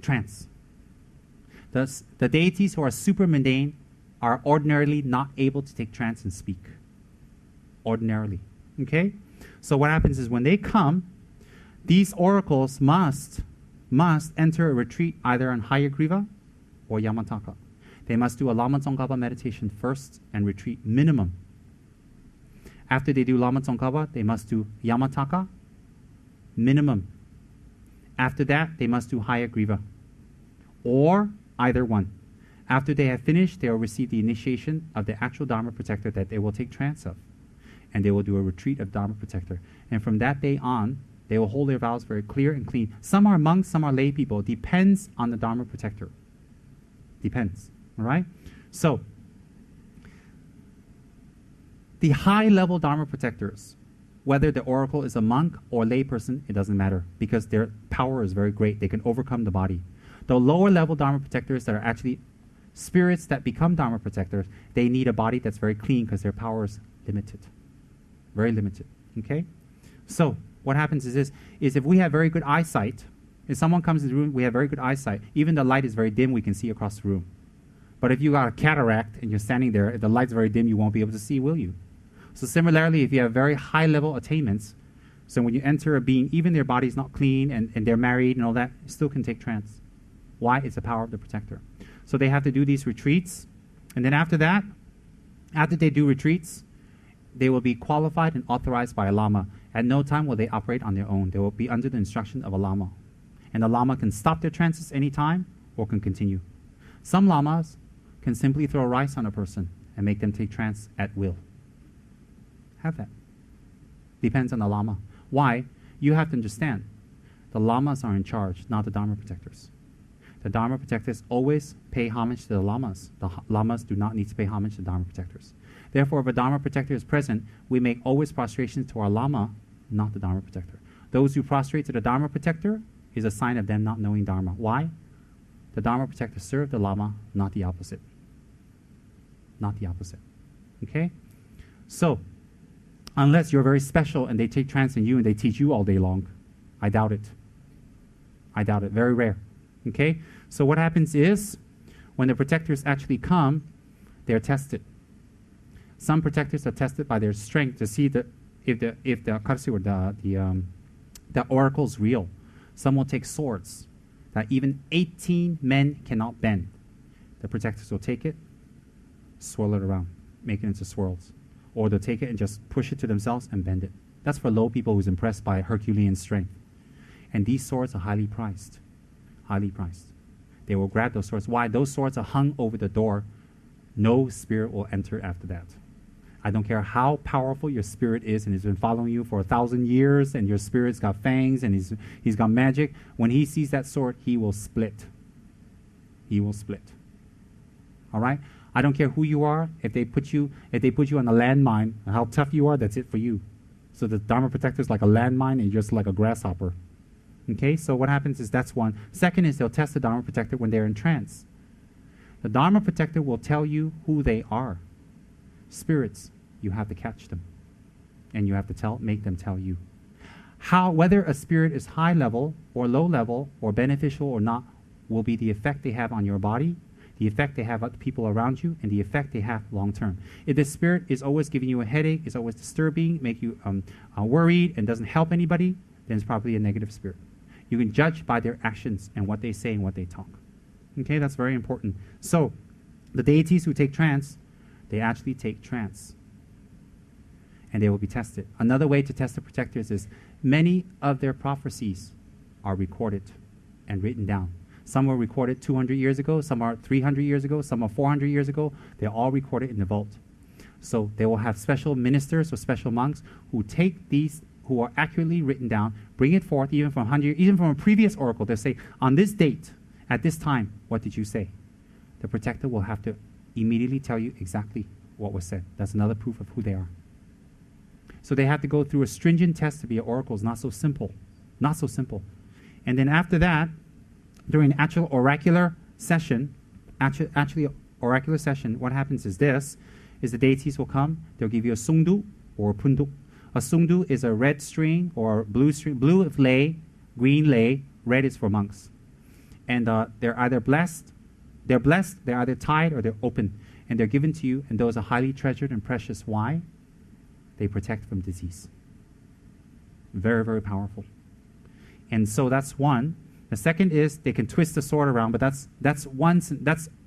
trance. The deities who are super mundane are ordinarily not able to take trance and speak. Ordinarily. Okay? So what happens is when they come, these oracles must enter a retreat either on Hayagriva or Yamataka. They must do a Lama Tsongkhapa meditation first and retreat minimum. After they do Lama Tsongkhapa, they must do Yamataka minimum. After that, they must do Hayagriva or either one. After they have finished, they will receive the initiation of the actual Dharma protector that they will take trance of. And they will do a retreat of Dharma protector. And from that day on, they will hold their vows very clear and clean. Some are monks, some are lay people. Depends on the Dharma protector. Depends. All right? So, the high-level Dharma protectors, whether the oracle is a monk or lay person, it doesn't matter because their power is very great. They can overcome the body. The lower-level Dharma protectors that are actually spirits that become Dharma protectors, they need a body that's very clean because their power is limited. Very limited. Okay? So, what happens is this, is if we have very good eyesight, if someone comes in the room, we have very good eyesight, even the light is very dim, we can see across the room. But if you got a cataract and you're standing there, if the light's very dim, you won't be able to see, will you? So similarly, if you have very high-level attainments, so when you enter a being, even their body's not clean and they're married and all that, still can take trance. Why? It's the power of the protector. So they have to do these retreats. And then after that, after they do retreats, they will be qualified and authorized by a lama. At no time will they operate on their own. They will be under the instruction of a lama. And the lama can stop their trances anytime or can continue. Some lamas can simply throw rice on a person and make them take trance at will. Have that. Depends on the lama. Why? You have to understand, the lamas are in charge, not the Dharma protectors. The Dharma protectors always pay homage to the lamas. The lamas do not need to pay homage to Dharma protectors. Therefore, if a Dharma protector is present, we make always prostrations to our lama, not the Dharma protector. Those who prostrate to the Dharma protector is a sign of them not knowing Dharma. Why? The Dharma protector served the lama, not the opposite. Not the opposite. Okay? So, unless you're very special and they take trance in you and they teach you all day long, I doubt it. I doubt it. Very rare. Okay? So what happens is, when the protectors actually come, they're tested. Some protectors are tested by their strength to see if the oracle's real. Some will take swords that even 18 men cannot bend. The protectors will take it, swirl it around, make it into swirls. Or they'll take it and just push it to themselves and bend it. That's for low people who's impressed by Herculean strength. And these swords are highly priced. Highly priced. They will grab those swords. Why? Those swords are hung over the door. No spirit will enter after that. I don't care how powerful your spirit is and he's been following you for 1,000 years and your spirit's got fangs and he's got magic. When he sees that sword, he will split. He will split. All right? I don't care who you are. If they put you on a landmine, how tough you are, that's it for you. So the Dharma protector is like a landmine and you're just like a grasshopper. Okay? So what happens is that's one. Second is they'll test the Dharma protector when they're in trance. The Dharma protector will tell you who they are. Spirits, you have to catch them. And you have to make them tell you. Whether a spirit is high level or low level or beneficial or not will be the effect they have on your body, the effect they have on the people around you, and the effect they have long term. If the spirit is always giving you a headache, is always disturbing, make you worried, and doesn't help anybody, then it's probably a negative spirit. You can judge by their actions and what they say and what they talk. Okay, that's very important. So, the deities who take trance, they actually take trance. And they will be tested. Another way to test the protectors is many of their prophecies are recorded and written down. Some were recorded 200 years ago, some are 300 years ago, some are 400 years ago. They're all recorded in the vault. So they will have special ministers or special monks who take these, who are accurately written down, bring it forth even from a previous oracle. They'll say, on this date, at this time, what did you say? The protector will have to immediately tell you exactly what was said. That's another proof of who they are. So they have to go through a stringent test to be an oracle. It's not so simple. Not so simple. And then after that, during an actual oracular session, what happens is this, is the deities will come, they'll give you a sungdu or a pundu. A sungdu is a red string or blue string. Blue is lay, green lay, red is for monks. And they're either blessed, they're either tied or they're open. And they're given to you, and those are highly treasured and precious. Why? They protect from disease. Very, very powerful. And so that's one. The second is they can twist the sword around, but that's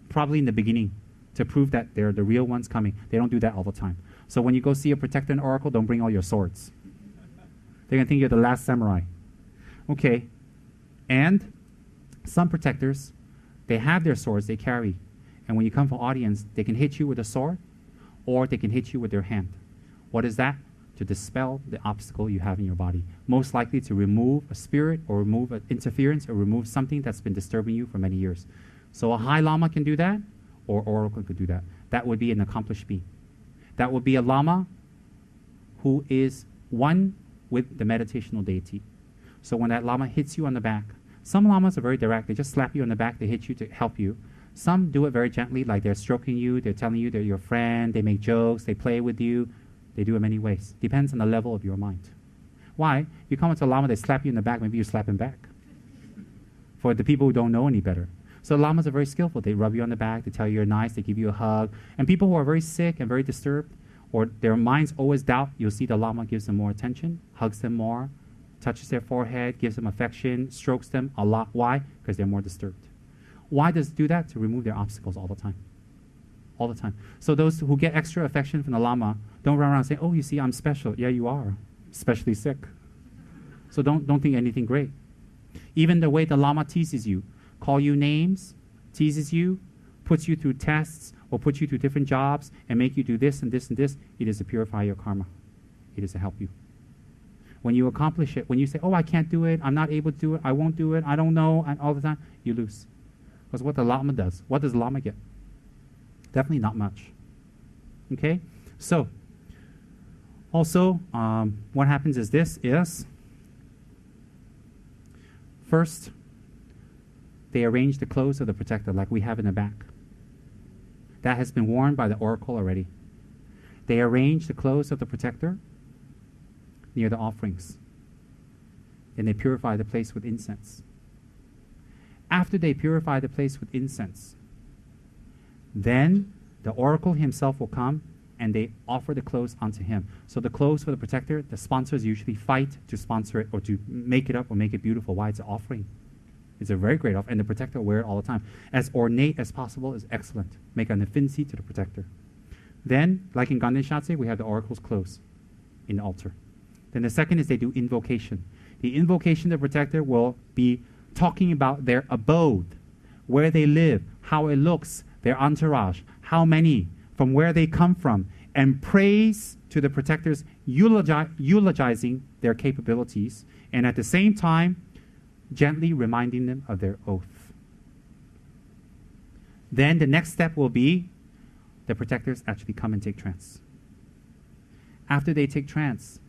probably in the beginning to prove that they're the real ones coming. They don't do that all the time. So when you go see a protector and oracle, don't bring all your swords. They're going to think you're the last samurai. Okay. And some protectors, they have their swords they carry. And when you come for audience, they can hit you with a sword or they can hit you with their hand. What is that? To dispel the obstacle you have in your body. Most likely to remove a spirit or remove an interference or remove something that's been disturbing you for many years. So a high lama can do that, or oracle could do that. That would be an accomplished being. That would be a lama who is one with the meditational deity. So when that lama hits you on the back, some lamas are very direct. They just slap you on the back, they hit you to help you. Some do it very gently, like they're stroking you, they're telling you they're your friend, they make jokes, they play with you. They do it many ways. Depends on the level of your mind. Why? You come into a lama, they slap you in the back, maybe you slap him back. For the people who don't know any better. So lamas are very skillful. They rub you on the back, they tell you you're nice, they give you a hug. And people who are very sick and very disturbed, or their minds always doubt, you'll see the lama gives them more attention, hugs them more, touches their forehead, gives them affection, strokes them a lot. Why? Because they're more disturbed. Why does it do that? To remove their obstacles all the time. All the time. So those who get extra affection from the lama don't run around saying, oh, you see, I'm special. Yeah, you are. Especially sick. So don't think anything great. Even the way the lama teases you, call you names, teases you, puts you through tests, or puts you through different jobs, and make you do this and this and this, it is to purify your karma. It is to help you. When you accomplish it, when you say, oh, I can't do it, I'm not able to do it, I won't do it, I don't know, and all the time, you lose. Because what the lama does, what does the lama get? Definitely not much. Okay? So, also, what happens is this is, first, they arrange the clothes of the protector like we have in the back. That has been worn by the oracle already. They arrange the clothes of the protector near the offerings. Then they purify the place with incense. After they purify the place with incense, then the oracle himself will come and they offer the clothes unto him. So the clothes for the protector, the sponsors usually fight to sponsor it or to make it up or make it beautiful. Why? It's an offering. It's a very great offering, and the protector will wear it all the time. As ornate as possible is excellent. Make an affinity to the protector. Then, like in Gaden Shartse, we have the oracle's clothes in the altar. Then the second is they do invocation. The invocation of the protector will be talking about their abode, where they live, how it looks, their entourage, how many, from where they come from, and praise to the protectors, eulogizing their capabilities, and at the same time, gently reminding them of their oath. Then the next step will be the protectors actually come and take trance. After they take trance,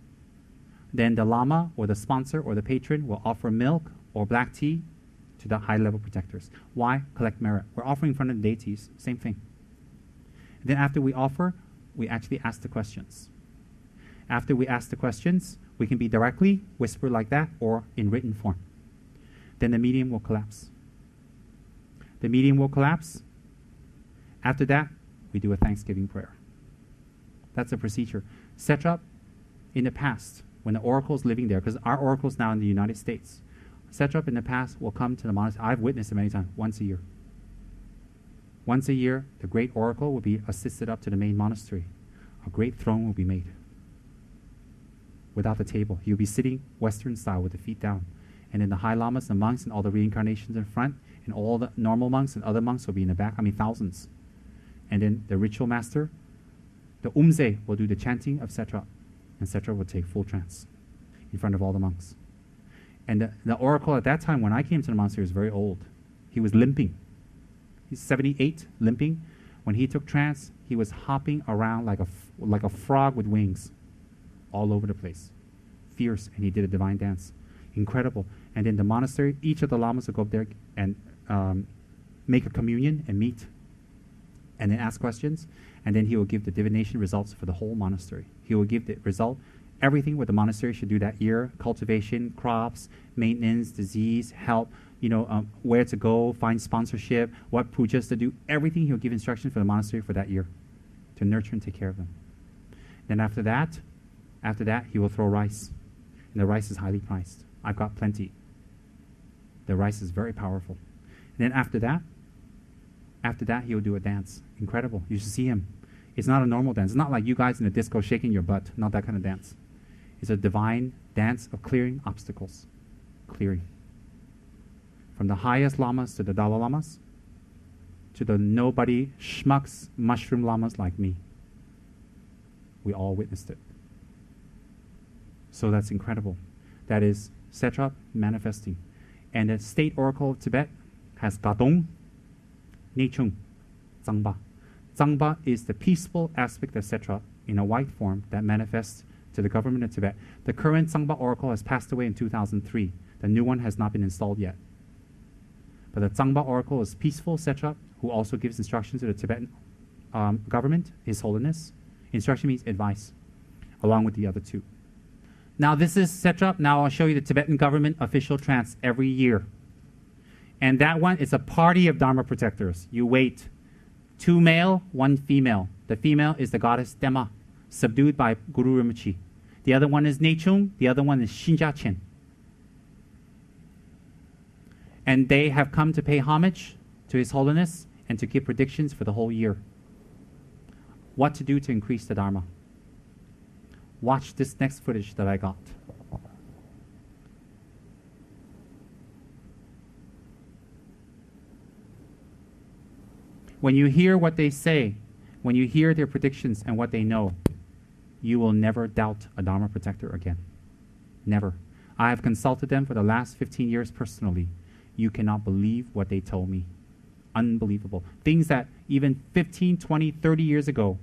then the lama or the sponsor or the patron will offer milk or black tea to the high-level protectors. Why? Collect merit. We're offering in front of the deities. Same thing. And then after we offer, we actually ask the questions. After we ask the questions, we can be directly, whisper like that, or in written form. Then the medium will collapse. The medium will collapse. After that, we do a thanksgiving prayer. That's a procedure. Setrap, in the past, when the oracle is living there, because our oracle is now in the United States, Setrap in the past will come to the monastery. I've witnessed it many times, once a year. Once a year, the great oracle will be assisted up to the main monastery. A great throne will be made. Without the table. He'll be sitting Western style with the feet down. And then the high lamas, the monks, and all the reincarnations in front, and all the normal monks and other monks will be in the back. I mean, thousands. And then the ritual master, the umze, will do the chanting of Setrap. And Setrap will take full trance in front of all the monks. And the oracle at that time, when I came to the monastery, was very old. He was limping. He's 78, limping. When he took trance, he was hopping around like a frog with wings all over the place. Fierce, and he did a divine dance. Incredible. And in the monastery, each of the lamas will go up there and make a communion and meet. And then ask questions. And then he will give the divination results for the whole monastery. He will give the result. everything what the monastery should do that year: cultivation, crops, maintenance, disease, help, where to go, find sponsorship, what pujas to do. Everything he'll give instructions for the monastery for that year to nurture and take care of them. Then after that, he will throw rice. And the rice is highly priced. I've got plenty. The rice is very powerful. And then after that, he will do a dance. Incredible. You should see him. It's not a normal dance. It's not like you guys in the disco shaking your butt. Not that kind of dance. It's a divine dance of clearing obstacles. Clearing. From the highest lamas to the Dalai Lamas, to the nobody schmucks mushroom lamas like me. We all witnessed it. So that's incredible. That is Setrap manifesting. And the state oracle of Tibet has Gaden, Nechung, Zangba. Zangba is the peaceful aspect of Setrap in a white form that manifests to the government of Tibet. The current Zangba oracle has passed away in 2003. The new one has not been installed yet. But the Zangba oracle is peaceful Setrap, who also gives instructions to the Tibetan government, His Holiness. Instruction means advice, along with the other two. Now this is Setrap. Now I'll show you the Tibetan government official trance every year. And that one is a party of Dharma protectors. You wait. 2 male, 1 female. The female is the goddess Dema, subdued by Guru Rinpoche. The other one is Nechung. The other one is Shinjachen. And they have come to pay homage to His Holiness and to give predictions for the whole year. What to do to increase the Dharma. Watch this next footage that I got. When you hear what they say, when you hear their predictions and what they know, you will never doubt a Dharma protector again. Never. I have consulted them for the last 15 years personally. You cannot believe what they told me. Unbelievable. Things that even 15, 20, 30 years ago,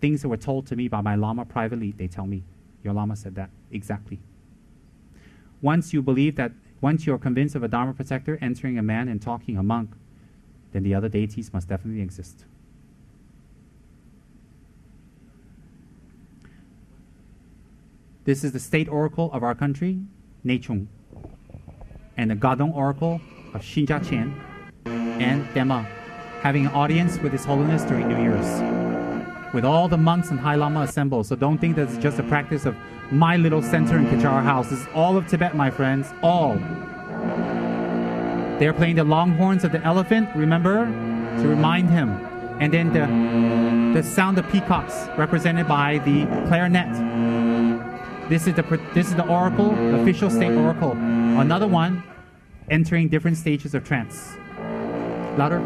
things that were told to me by my Lama privately, they tell me, your Lama said that. Exactly. Once you believe that, once you're convinced of a Dharma protector entering a man and talking a monk, then the other deities must definitely exist. This is the state oracle of our country, Nechung, and the Gaden oracle of Shinjachen and Dema, having an audience with His Holiness during New Year's, with all the monks and High Lama assembled. So don't think that it's just a practice of my little center in Kachar House. This is all of Tibet, my friends, all. They're playing the longhorns of the elephant, remember, to remind him. And then the sound of peacocks, represented by the clarinet. This is the oracle, the official state oracle. Another one, entering different stages of trance. Louder.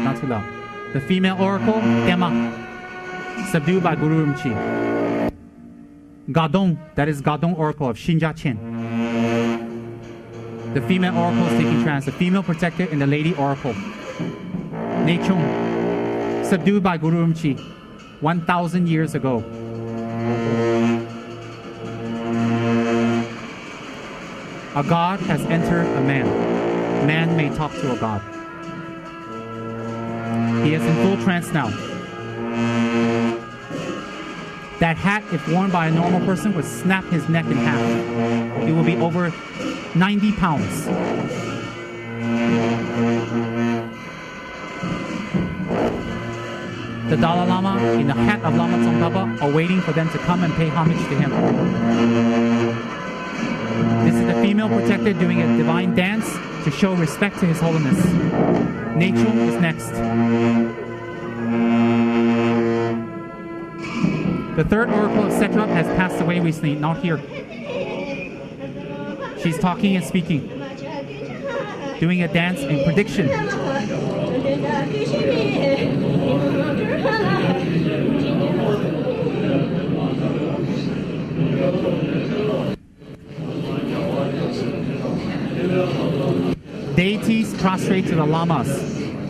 Not too loud. The female oracle, Dema, subdued by Guru Rinpoche. Gaden, that is Gaden oracle of Shinjachen. The female oracle is taking trance. The female protector in the lady oracle. Nechung, subdued by Guru Rinpoche 1,000 years ago. A god has entered a man. Man may talk to a god. He is in full trance now. That hat, if worn by a normal person, would snap his neck in half. It will be over 90 pounds. The Dalai Lama in the hat of Lama Tsongkhapa are waiting for them to come and pay homage to him. This is the female protector doing a divine dance to show respect to His Holiness. Nechung is next. The third oracle of Setrap has passed away recently, not here. She's talking and speaking, doing a dance in prediction. Deities prostrate to the lamas.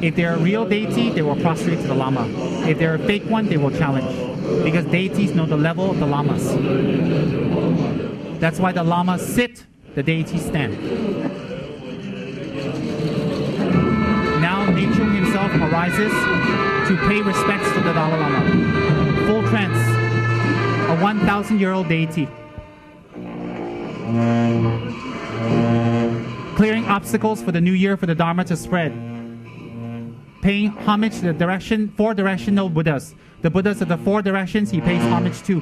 If they're a real deity, they will prostrate to the lama. If they're a fake one, they will challenge. Because deities know the level of the lamas. That's why the lamas sit, the deities stand. Now Nechung himself arises to pay respects to the Dalai Lama. Full trance, a 1,000-year-old deity. Clearing obstacles for the new year for the Dharma to spread. Paying homage to the four directional Buddhas. The Buddhas of the four directions he pays homage to.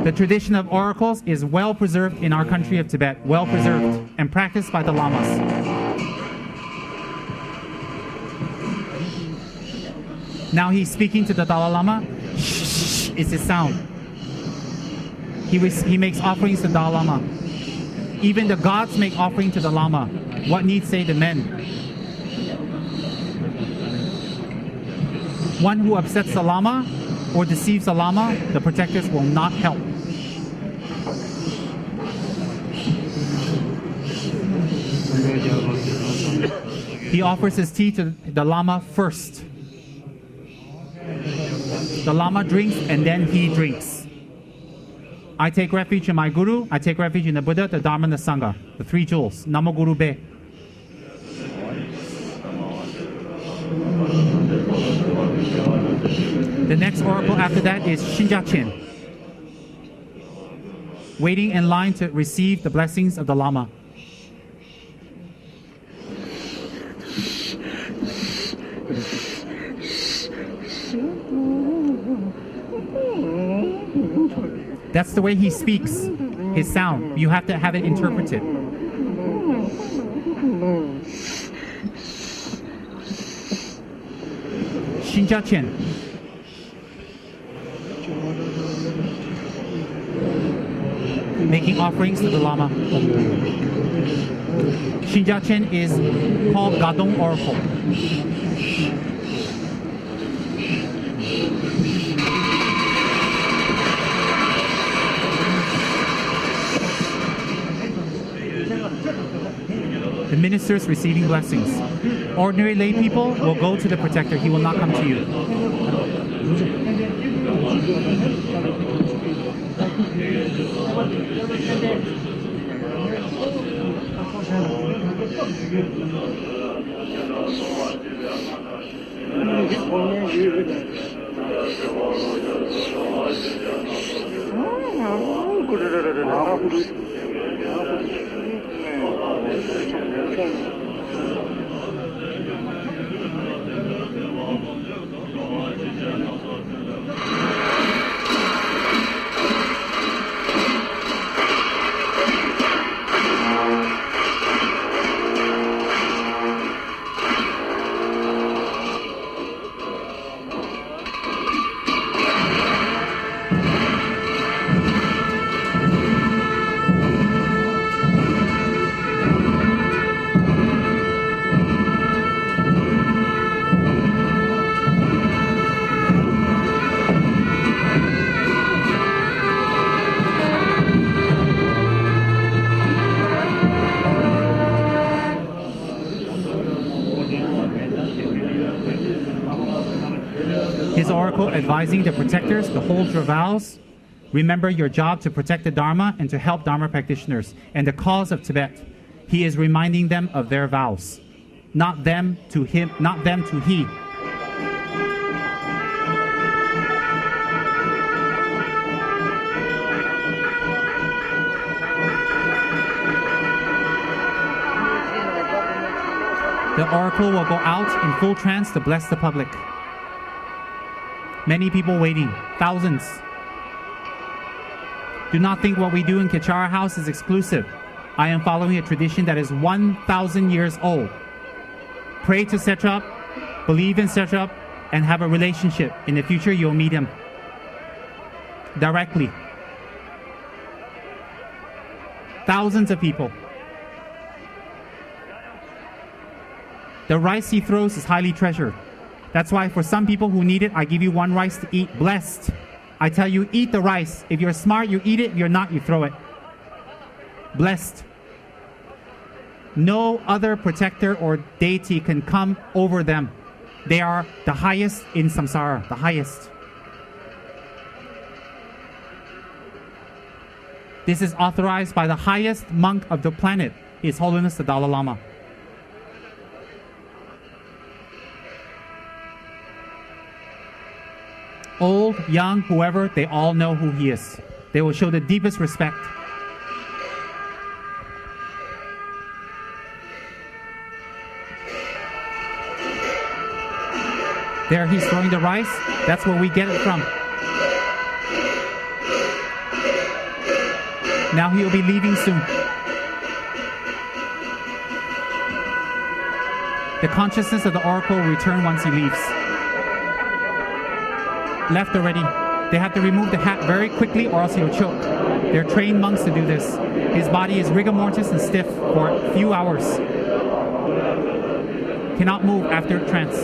The tradition of oracles is well preserved in our country of Tibet, well preserved and practiced by the lamas. Now he's speaking to the Dalai Lama. Shh is his sound. He makes offerings to the Dalai Lama. Even the gods make offering to the Lama. What need say the men? One who upsets the Lama or deceives the Lama, the protectors will not help. He offers his tea to the Lama first. The Lama drinks and then he drinks. I take refuge in my Guru, I take refuge in the Buddha, the Dharma and the Sangha. The three jewels. Namo Guru Be. The next oracle after that is Shinja Chen, waiting in line to receive the blessings of the Lama. That's the way he speaks, his sound. You have to have it interpreted. Shinja Chen. Making offerings to the Lama. Shinja Chen is called Gaden Oracle. The ministers receiving blessings. Ordinary lay people will go to the protector. He will not come to you. Advising the protectors to hold your vows. Remember your job to protect the Dharma and to help Dharma practitioners and the cause of Tibet. He is reminding them of their vows. Not them to him, not them to he. The oracle will go out in full trance to bless the public. Many people waiting, thousands. Do not think what we do in Kechara House is exclusive. I am following a tradition that is 1,000 years old. Pray to Setrap, believe in Setrap, and have a relationship. In the future, you'll meet him directly. Thousands of people. The rice he throws is highly treasured. That's why for some people who need it, I give you one rice to eat. Blessed. I tell you, eat the rice. If you're smart, you eat it. If you're not, you throw it. Blessed. No other protector or deity can come over them. They are the highest in samsara, the highest. This is authorized by the highest monk of the planet, His Holiness the Dalai Lama. Old, young, whoever, they all know who he is. They will show the deepest respect. There he's throwing the rice. That's where we get it from. Now he will be leaving soon. The consciousness of the oracle will return once he leaves. Left already. They have to remove the hat very quickly or else he'll choke. They're trained monks to do this. His body is rigor mortis and stiff for a few hours. Cannot move after trance.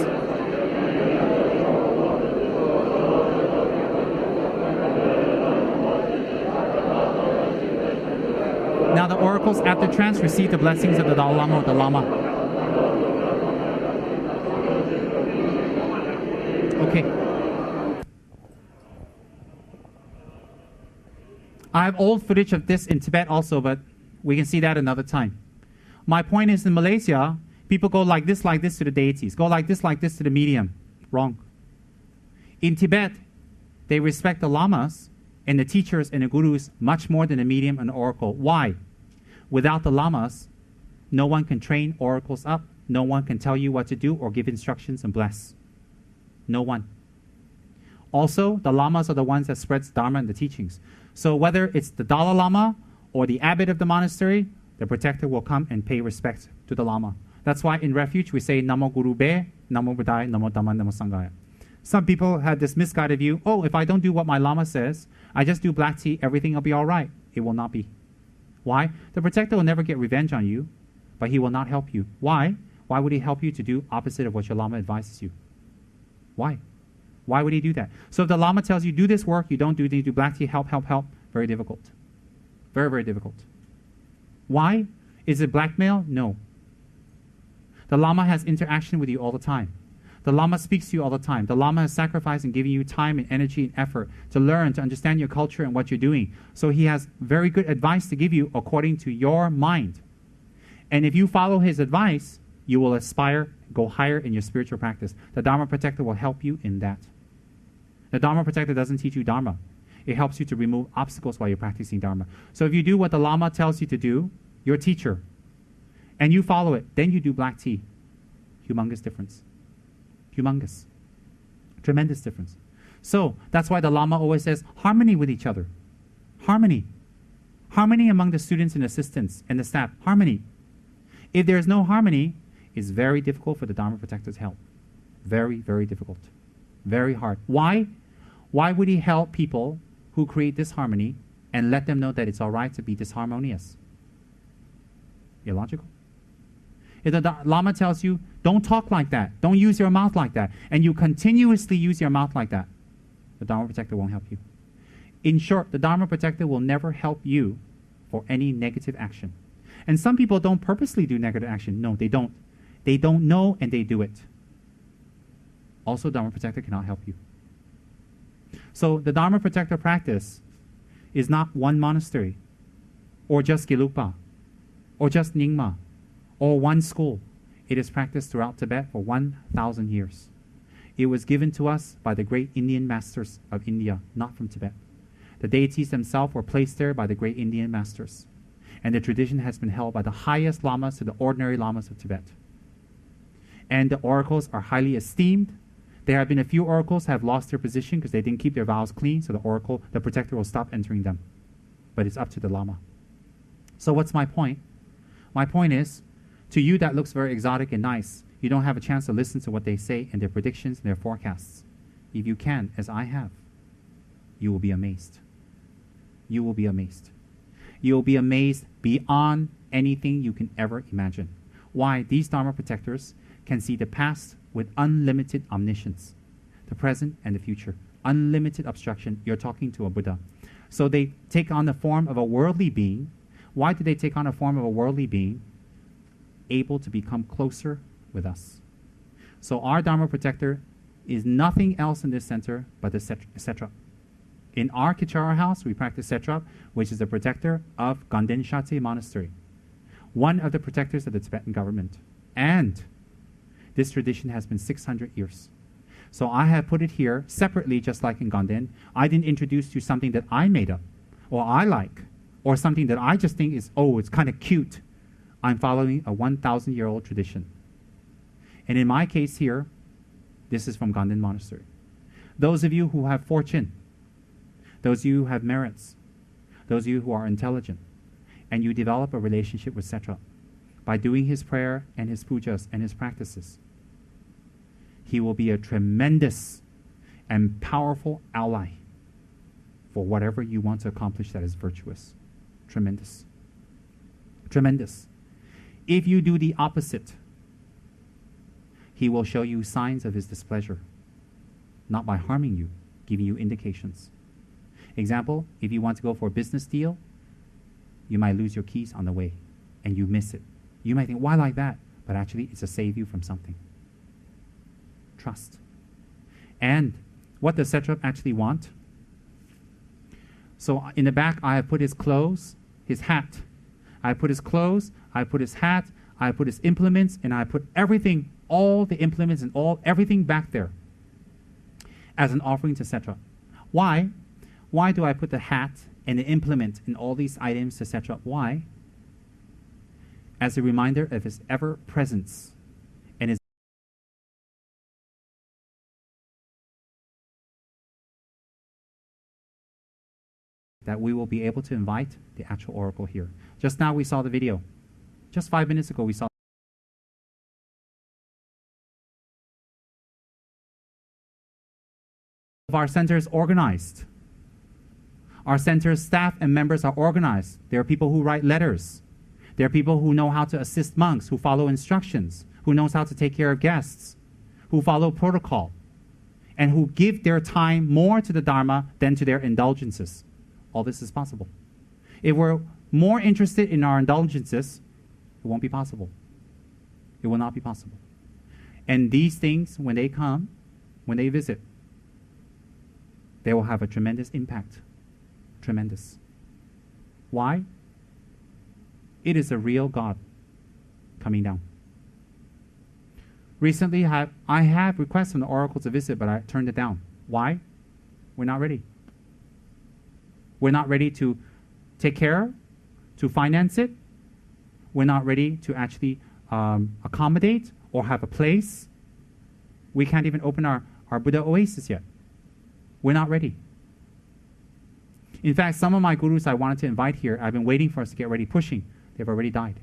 Now the oracles after trance receive the blessings of the Dalai Lama or the Lama. Okay. I have old footage of this in Tibet also, but we can see that another time. My point is, in Malaysia, people go like this to the deities. Go like this to the medium. Wrong. In Tibet, they respect the lamas and the teachers and the gurus much more than the medium and the oracle. Why? Without the lamas, no one can train oracles up. No one can tell you what to do or give instructions and bless. No one. Also, the lamas are the ones that spreads Dharma and the teachings. So whether it's the Dalai Lama or the abbot of the monastery, the protector will come and pay respect to the Lama. That's why in refuge we say Namo Guru Be, Namo Bodhgaya, Namo Dhamma, Namo Sanghaya. Some people have this misguided view, oh, if I don't do what my Lama says, I just do black tea, everything will be all right. It will not be. Why? The protector will never get revenge on you, but he will not help you. Why? Why would he help you to do opposite of what your Lama advises you? Why? Why would he do that? So if the Lama tells you, do this work, you don't do it, you do black tea, help, very difficult. Very, very difficult. Why? Is it blackmail? No. The Lama has interaction with you all the time. The Lama speaks to you all the time. The Lama has sacrificed and given you time and energy and effort to learn, to understand your culture and what you're doing. So he has very good advice to give you according to your mind. And if you follow his advice, you will aspire, go higher in your spiritual practice. The Dharma protector will help you in that. The Dharma protector doesn't teach you Dharma. It helps you to remove obstacles while you're practicing Dharma. So if you do what the Lama tells you to do, your teacher, and you follow it, then you do black tea. Humongous difference. Humongous. Tremendous difference. So that's why the Lama always says harmony with each other. Harmony. Harmony among the students and assistants and the staff. Harmony. If there's no harmony, it's very difficult for the Dharma protector's help. Very, very difficult. Very hard. Why? Why would he help people who create disharmony and let them know that it's all right to be disharmonious? Illogical. If the Lama tells you, don't talk like that, don't use your mouth like that, and you continuously use your mouth like that, the Dharma protector won't help you. In short, the Dharma protector will never help you for any negative action. And some people don't purposely do negative action. No, they don't. They don't know and they do it. Also, Dharma protector cannot help you. So the Dharma protector practice is not one monastery, or just Gelugpa, or just Nyingma, or one school. It is practiced throughout Tibet for 1,000 years. It was given to us by the great Indian masters of India, not from Tibet. The deities themselves were placed there by the great Indian masters. And the tradition has been held by the highest lamas to the ordinary lamas of Tibet. And the oracles are highly esteemed. There have been a few oracles that have lost their position because they didn't keep their vows clean, so the protector will stop entering them. But it's up to the Lama. So what's my point? My point is, to you that looks very exotic and nice, you don't have a chance to listen to what they say and their predictions and their forecasts. If you can, as I have, you will be amazed. You will be amazed. You will be amazed beyond anything you can ever imagine. Why? These Dharma protectors can see the past with unlimited omniscience, the present and the future. Unlimited obstruction. You're talking to a Buddha. So they take on the form of a worldly being. Why do they take on a form of a worldly being? Able to become closer with us. So our Dharma protector is nothing else in this center but the Setrap. In our Kichara house, we practice Setrap, which is the protector of Gaden Shartse monastery. one of the protectors of the Tibetan government. And this tradition has been 600 years. So I have put it here separately, just like in Gaden. I didn't introduce you something that I made up, or I like, or something that I just think is, oh, it's kind of cute. I'm following a 1,000-year-old tradition. And in my case here, this is from Gaden Monastery. Those of you who have fortune, those of you who have merits, those of you who are intelligent, and you develop a relationship with Setrap by doing his prayer and his pujas and his practices, he will be a tremendous and powerful ally for whatever you want to accomplish that is virtuous. Tremendous. Tremendous. If you do the opposite, he will show you signs of his displeasure, not by harming you, giving you indications. Example, if you want to go for a business deal, you might lose your keys on the way and you miss it. You might think, why like that? But actually, it's to save you from something. Trust. And what does Setrap actually want? So in the back, I have put his clothes, his hat. I put his clothes, I put his hat, I put his implements, and I put everything, all the implements and everything back there as an offering to Setrap. Why? Why do I put the hat and the implement and all these items to Setrap? Why? As a reminder of his ever-presence and his that we will be able to invite the actual oracle here. Just now we saw the video. Just 5 minutes ago we saw our center is organized. Our center's staff and members are organized. There are people who write letters. There are people who know how to assist monks, who follow instructions, who knows how to take care of guests, who follow protocol, and who give their time more to the Dharma than to their indulgences. All this is possible. If we're more interested in our indulgences, it won't be possible. It will not be possible. And these things, when they come, when they visit, they will have a tremendous impact. Tremendous. Why? It is a real God coming down. Recently, I have requests from the oracle to visit, but I turned it down. Why? We're not ready. We're not ready to take care, to finance it. We're not ready to actually accommodate or have a place. We can't even open our Buddha oasis yet. We're not ready. In fact, some of my gurus I wanted to invite here, I've been waiting for us to get ready, pushing. They've already died.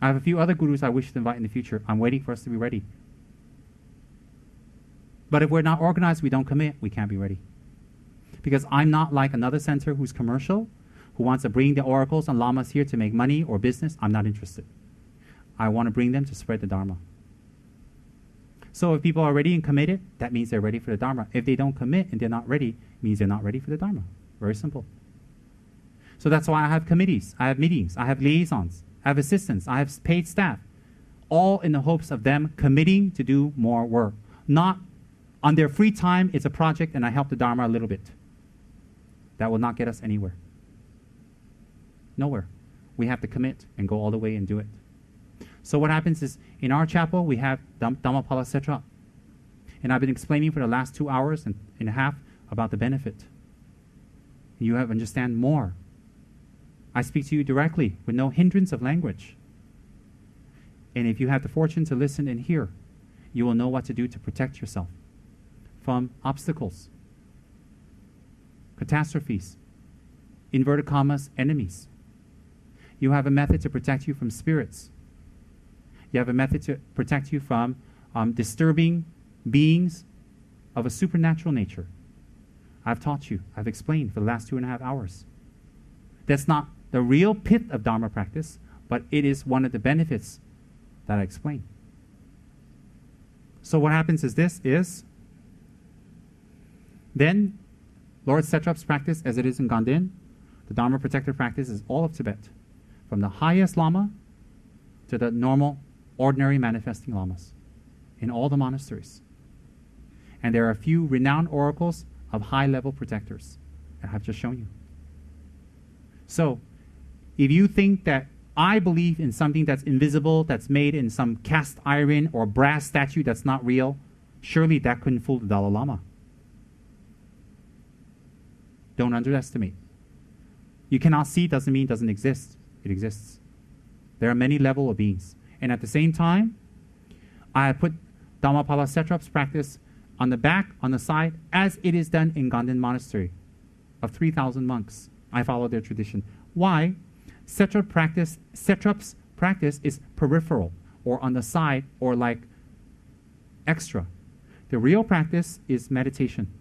I have a few other gurus I wish to invite in the future. I'm waiting for us to be ready. But if we're not organized, we don't commit, we can't be ready. Because I'm not like another center who's commercial, who wants to bring the oracles and lamas here to make money or business. I'm not interested. I want to bring them to spread the Dharma. So if people are ready and committed, that means they're ready for the Dharma. If they don't commit and they're not ready, it means they're not ready for the Dharma. Very simple. So that's why I have committees, I have meetings, I have liaisons, I have assistants, I have paid staff, all in the hopes of them committing to do more work. Not on their free time, it's a project and I help the Dharma a little bit. That will not get us anywhere. Nowhere. We have to commit and go all the way and do it. So what happens is, in our chapel, we have Dhammapala Setrap. And I've been explaining for the last 2 hours and a half about the benefit. You have understand more. I speak to you directly with no hindrance of language. And if you have the fortune to listen and hear, you will know what to do to protect yourself from obstacles, catastrophes, inverted commas, enemies. You have a method to protect you from spirits. You have a method to protect you from disturbing beings of a supernatural nature. I've taught you, I've explained for the last 2.5 hours. That's not the real pith of Dharma practice, but it is one of the benefits that I explain. So what happens is then Lord Setrap's practice, as it is in Gaden, the Dharma protector practice is all of Tibet, from the highest Lama to the normal, ordinary manifesting Lamas, in all the monasteries. And there are a few renowned oracles of high-level protectors that I've just shown you. So, If you think that I believe in something that's invisible, that's made in some cast iron or brass statue that's not real, surely that couldn't fool the Dalai Lama. Don't underestimate. You cannot see doesn't mean it doesn't exist. It exists. There are many levels of beings. And at the same time, I put Dhammapala Setrap's practice on the back, on the side, as it is done in Gaden Monastery of 3,000 monks. I follow their tradition. Why? Setrap's practice is peripheral, or on the side, or like extra. The real practice is meditation.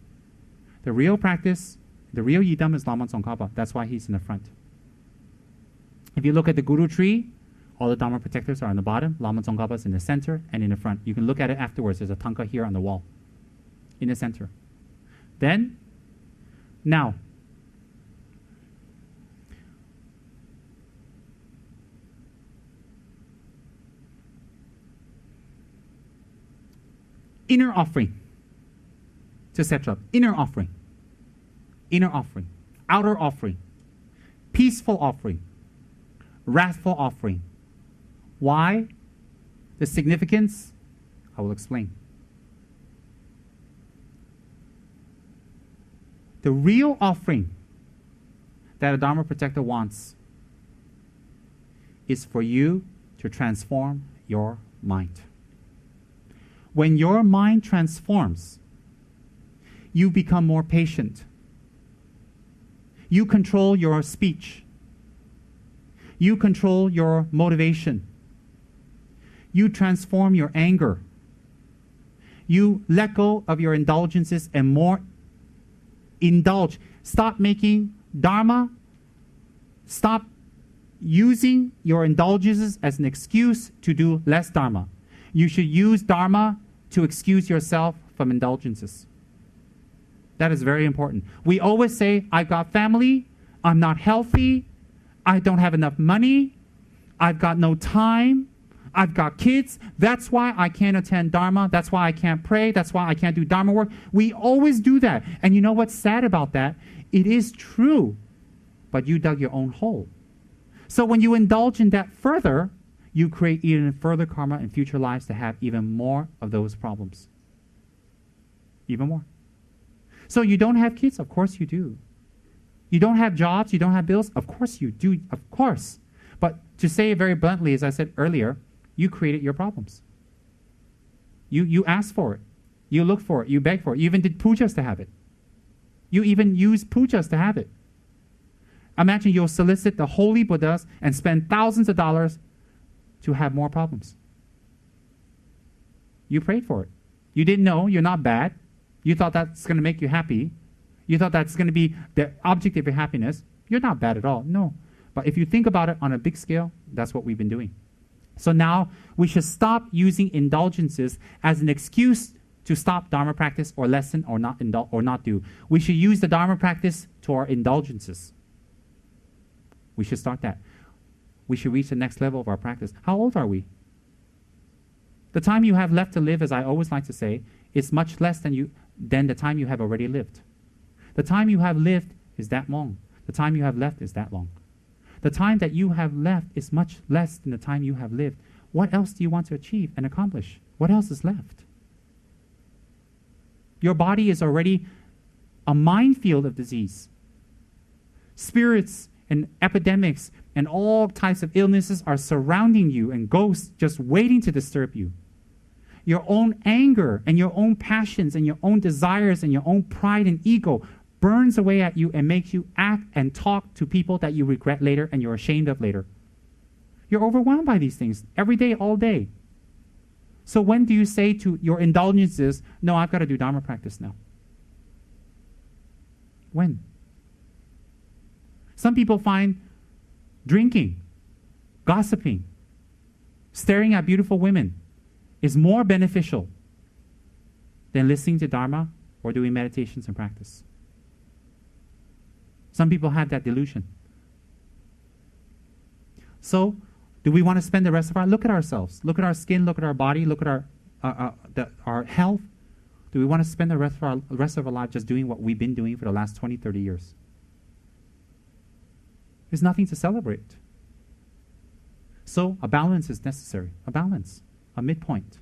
The real practice, the real Yidam is Lama Tsongkhapa. That's why he's in the front. If you look at the Guru tree, all the Dharma protectors are on the bottom. Lama Tsongkhapa is in the center and in the front. You can look at it afterwards. There's a tanka here on the wall, in the center. Then, now, inner offering to Setrap. Inner offering. Inner offering. Outer offering. Peaceful offering. Wrathful offering. Why? The significance? I will explain. The real offering that a Dharma protector wants is for you to transform your mind. When your mind transforms, you become more patient. You control your speech. You control your motivation. You transform your anger. You let go of your indulgences and more indulge. Stop making Dharma. Stop using your indulgences as an excuse to do less Dharma. You should use Dharma to excuse yourself from indulgences. That is very important. We always say, I've got family, I'm not healthy, I don't have enough money, I've got no time, I've got kids, that's why I can't attend Dharma, that's why I can't pray, that's why I can't do Dharma work. We always do that. And you know what's sad about that? It is true, but you dug your own hole. So when you indulge in that further, you create even further karma in future lives to have even more of those problems. Even more. So you don't have kids? Of course you do. You don't have jobs? You don't have bills? Of course you do. Of course. But to say it very bluntly, as I said earlier, you created your problems. You asked for it. You looked for it. You begged for it. You even did pujas to have it. You even used pujas to have it. Imagine you'll solicit the holy Buddhas and spend thousands of dollars to have more problems. You prayed for it. You didn't know. You're not bad. You thought that's going to make you happy. You thought that's going to be the object of your happiness. You're not bad at all. No. But if you think about it on a big scale, that's what we've been doing. So now we should stop using indulgences as an excuse to stop Dharma practice or lessen or not do. We should use the Dharma practice to our indulgences. We should start that. We should reach the next level of our practice. How old are we? The time you have left to live, as I always like to say, is much less than the time you have already lived. The time you have lived is that long. The time you have left is that long. The time that you have left is much less than the time you have lived. What else do you want to achieve and accomplish? What else is left? Your body is already a minefield of disease. Spirits and epidemics and all types of illnesses are surrounding you, and ghosts just waiting to disturb you. Your own anger and your own passions and your own desires and your own pride and ego burns away at you and makes you act and talk to people that you regret later and you're ashamed of later. You're overwhelmed by these things every day, all day. So when do you say to your indulgences, no, I've got to do Dharma practice now? When? Some people find drinking, gossiping, staring at beautiful women is more beneficial than listening to Dharma or doing meditations and practice. Some people have that delusion. So, do we want to spend the rest of our life? Look at ourselves. Look at our skin. Look at our body. Look at our health. Do we want to spend the rest of our life just doing what we've been doing for the last 20, 30 years? There's nothing to celebrate. So a balance is necessary, a balance, a midpoint.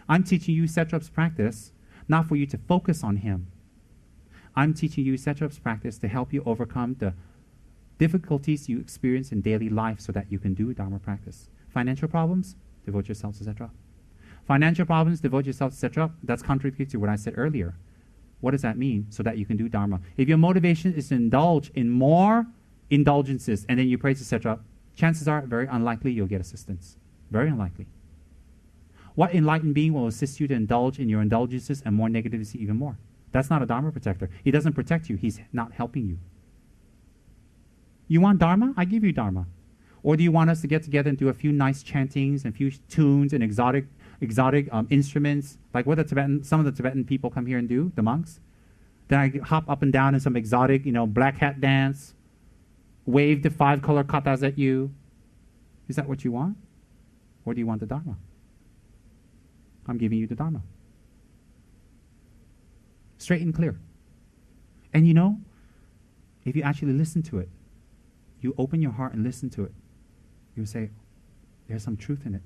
I'm teaching you Setrap's practice, not for you to focus on him. I'm teaching you Setrap's practice to help you overcome the difficulties you experience in daily life so that you can do Dharma practice. Financial problems, devote yourself to Setrap. Financial problems, devote yourself to Setrap. That's contrary to what I said earlier. What does that mean? So that you can do Dharma. If your motivation is to indulge in more indulgences and then you pray to Setrap, chances are very unlikely you'll get assistance. Very unlikely. What enlightened being will assist you to indulge in your indulgences and more negativity even more? That's not a Dharma protector. He doesn't protect you. He's not helping you. You want Dharma? I give you Dharma. Or do you want us to get together and do a few nice chantings and a few tunes and exotic instruments, like what some of the Tibetan people come here and do, the monks? Then I hop up and down in some exotic, black hat dance, wave the 5-color katas at you. Is that what you want? Or do you want the Dharma? I'm giving you the Dharma. Straight and clear. And if you actually listen to it, you open your heart and listen to it, you'll say, there's some truth in it.